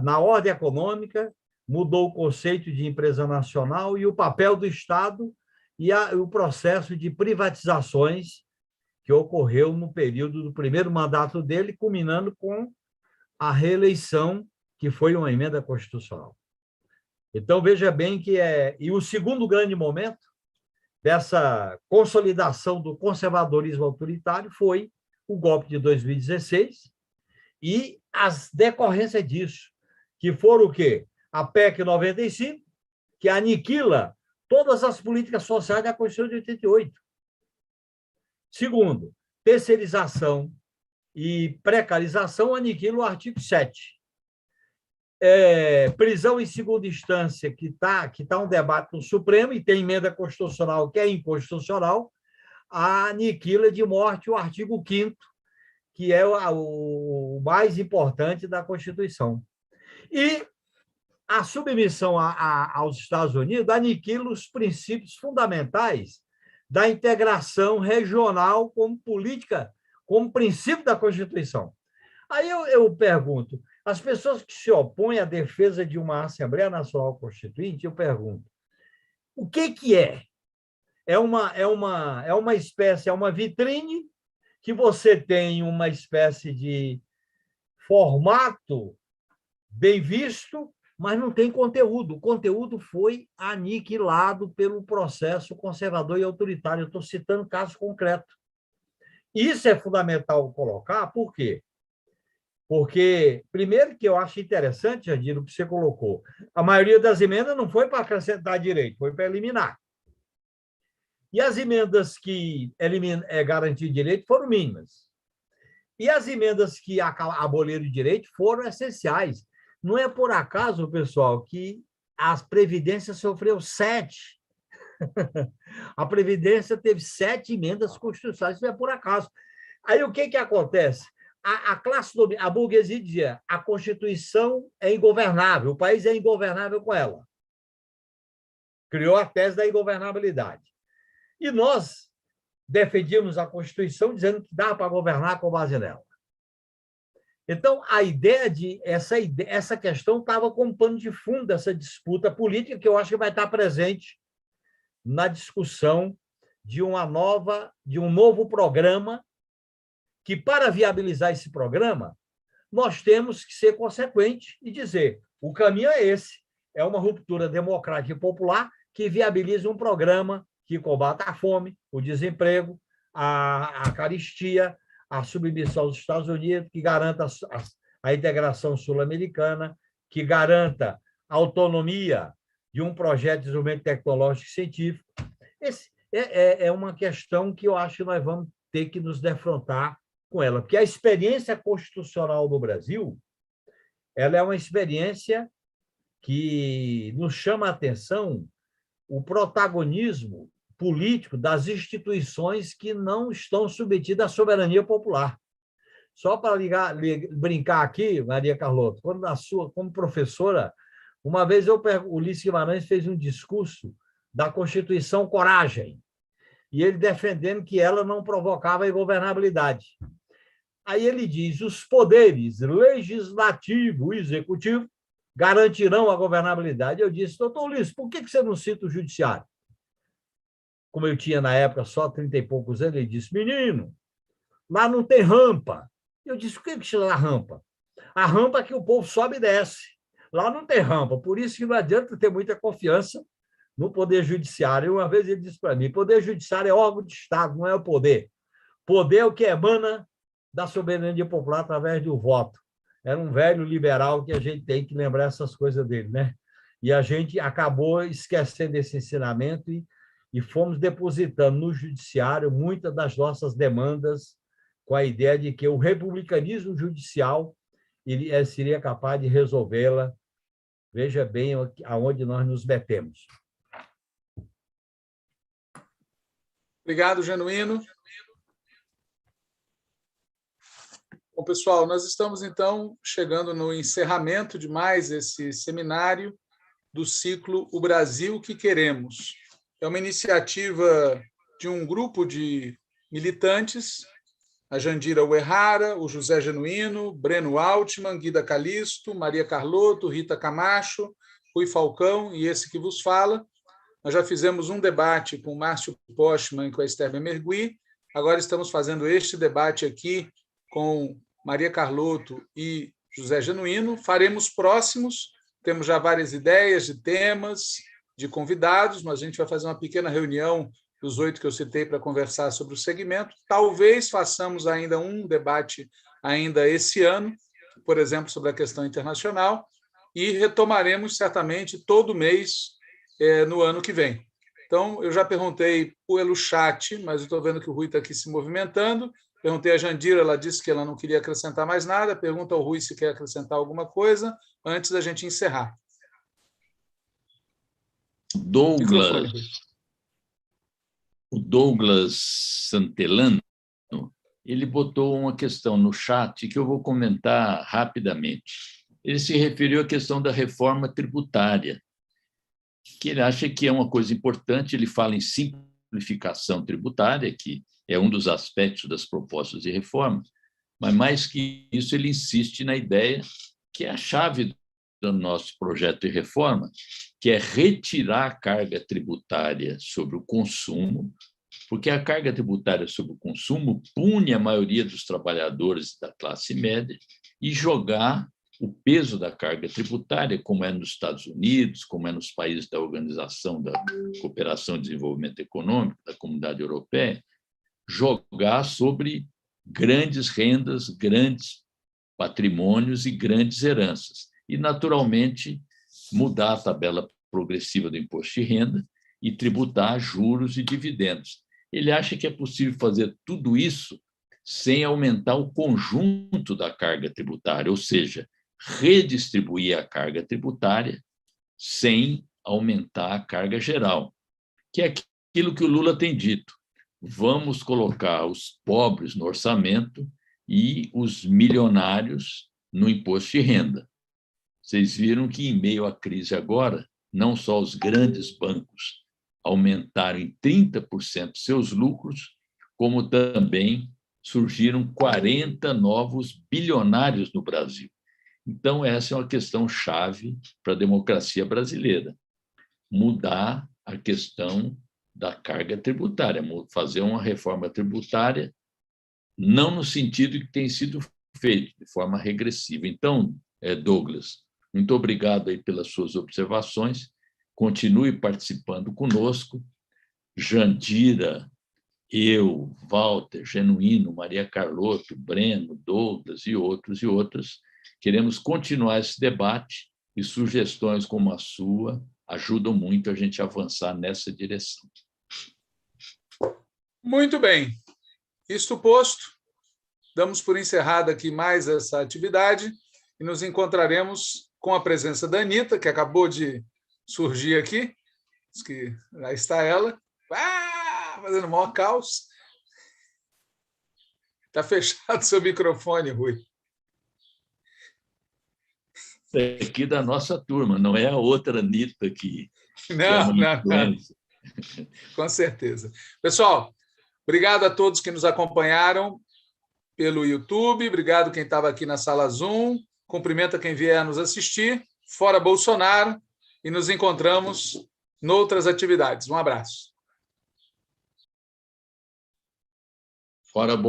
na ordem econômica, mudou o conceito de empresa nacional e o papel do Estado e o processo de privatizações que ocorreu no período do primeiro mandato dele, culminando com a reeleição, que foi uma emenda constitucional. Então, veja bem que E o segundo grande momento dessa consolidação do conservadorismo autoritário foi o golpe de 2016 e as decorrências disso, que foram o quê? A PEC 95, que aniquila todas as políticas sociais da Constituição de 88. Segundo, terceirização e precarização aniquila o artigo 7. Prisão em segunda instância, que tá um debate no Supremo, e tem emenda constitucional que é inconstitucional, aniquila de morte o artigo 5º, que é o mais importante da Constituição. E a submissão aos Estados Unidos aniquila os princípios fundamentais da integração regional como política, como princípio da Constituição. Aí eu pergunto, as pessoas que se opõem à defesa de uma Assembleia Nacional Constituinte, eu pergunto, o que é? É uma espécie, é uma vitrine que você tem uma espécie de formato bem visto, mas não tem conteúdo. O conteúdo foi aniquilado pelo processo conservador e autoritário. Eu estou citando casos concretos. Isso é fundamental colocar, por quê? Porque, primeiro, que eu acho interessante, Jandir, o que você colocou, a maioria das emendas não foi para acrescentar direito, foi para eliminar. E as emendas que garantiam direito foram mínimas. E as emendas que aboliram o direito foram essenciais. Não é por acaso, pessoal, que a Previdência sofreu 7. A Previdência teve 7 emendas constitucionais, não é por acaso. Aí o que acontece? A burguesia dizia a Constituição é ingovernável, o país é ingovernável com ela. Criou a tese da ingovernabilidade. E nós defendíamos a Constituição dizendo que dá para governar com base nela. Então, essa questão estava como pano de fundo dessa disputa política, que eu acho que vai estar presente na discussão de um novo programa, que, para viabilizar esse programa, nós temos que ser consequentes e dizer, o caminho é esse, é uma ruptura democrática e popular que viabiliza um programa que combata a fome, o desemprego, a carestia, a submissão aos Estados Unidos, que garanta a integração sul-americana, que garanta a autonomia de um projeto de desenvolvimento tecnológico e científico. Esse é uma questão que eu acho que nós vamos ter que nos defrontar com ela, porque a experiência constitucional do Brasil, ela é uma experiência que nos chama a atenção o protagonismo político das instituições que não estão submetidas à soberania popular. Só para brincar aqui, Maria Carlota, como professora, uma vez o Ulisses Guimarães fez um discurso da Constituição Coragem, e ele defendendo que ela não provocava a ingovernabilidade. Aí ele diz, os poderes legislativo e executivo garantirão a governabilidade. Eu disse, doutor Ulisses, por que você não cita o judiciário? Como eu tinha, na época, só 30 e poucos anos, ele disse, menino, lá não tem rampa. Eu disse, o que chama a rampa? A rampa é que o povo sobe e desce. Lá não tem rampa, por isso que não adianta ter muita confiança no Poder Judiciário. Uma vez ele disse para mim, Poder Judiciário é órgão de Estado, não é o poder. Poder é o que emana da soberania popular através do voto. Era um velho liberal que a gente tem que lembrar essas coisas dele, né? E a gente acabou esquecendo esse ensinamento e fomos depositando no judiciário muitas das nossas demandas com a ideia de que o republicanismo judicial ele seria capaz de resolvê-la. Veja bem aonde nós nos metemos.
Obrigado, Genuíno. Bom, pessoal, nós estamos, então, chegando no encerramento de mais esse seminário do ciclo O Brasil que Queremos. É uma iniciativa de um grupo de militantes, a Jandira Uehara, o José Genuíno, Breno Altman, Guida Calisto, Maria Carlotto, Rita Camacho, Rui Falcão e esse que vos fala. Nós já fizemos um debate com o Márcio Postman e com a Esther Bemergui. Agora estamos fazendo este debate aqui com Maria Carlotto e José Genuíno. Faremos próximos, temos já várias ideias de temas, de convidados, mas a gente vai fazer uma pequena reunião dos 8 que eu citei para conversar sobre o segmento. Talvez façamos ainda um debate ainda esse ano, por exemplo, sobre a questão internacional, e retomaremos certamente todo mês no ano que vem. Então, eu já perguntei pelo chat, mas eu estou vendo que o Rui está aqui se movimentando. Perguntei a Jandira, ela disse que ela não queria acrescentar mais nada. Pergunta ao Rui se quer acrescentar alguma coisa antes da gente encerrar.
O Douglas Santelano, ele botou uma questão no chat que eu vou comentar rapidamente. Ele se referiu à questão da reforma tributária, que ele acha que é uma coisa importante. Ele fala em simplificação tributária, que é um dos aspectos das propostas de reforma, mas, mais que isso, ele insiste na ideia que é a chave do nosso projeto de reforma, que é retirar a carga tributária sobre o consumo, porque a carga tributária sobre o consumo pune a maioria dos trabalhadores da classe média e jogar o peso da carga tributária, como é nos Estados Unidos, como é nos países da Organização da Cooperação e Desenvolvimento Econômico, da Comunidade Europeia, jogar sobre grandes rendas, grandes patrimônios e grandes heranças. E, naturalmente, mudar a tabela progressiva do imposto de renda e tributar juros e dividendos. Ele acha que é possível fazer tudo isso sem aumentar o conjunto da carga tributária, ou seja, redistribuir a carga tributária sem aumentar a carga geral, que é aquilo que o Lula tem dito. Vamos colocar os pobres no orçamento e os milionários no imposto de renda. Vocês viram que, em meio à crise agora, não só os grandes bancos aumentaram em 30% seus lucros, como também surgiram 40 novos bilionários no Brasil. Então, essa é uma questão chave para a democracia brasileira. Mudar a questão da carga tributária, fazer uma reforma tributária, não no sentido que tem sido feito, de forma regressiva. Então, Douglas, muito obrigado aí pelas suas observações. Continue participando conosco. Jandira, eu, Walter, Genuíno, Maria Carlotto, Breno, Douglas e outras. Queremos continuar esse debate e sugestões como a sua ajudam muito a gente a avançar nessa direção.
Muito bem. Isto posto, damos por encerrada aqui mais essa atividade e nos encontraremos com a presença da Anitta, que acabou de surgir aqui. Que lá está ela, fazendo o maior caos. Está fechado seu microfone, Rui.
É aqui da nossa turma, não é a outra Anitta que
não. Com certeza. Pessoal, obrigado a todos que nos acompanharam pelo YouTube, obrigado quem estava aqui na sala Zoom, cumprimento a quem vier nos assistir, fora Bolsonaro, e nos encontramos noutras atividades. Um abraço.
Fora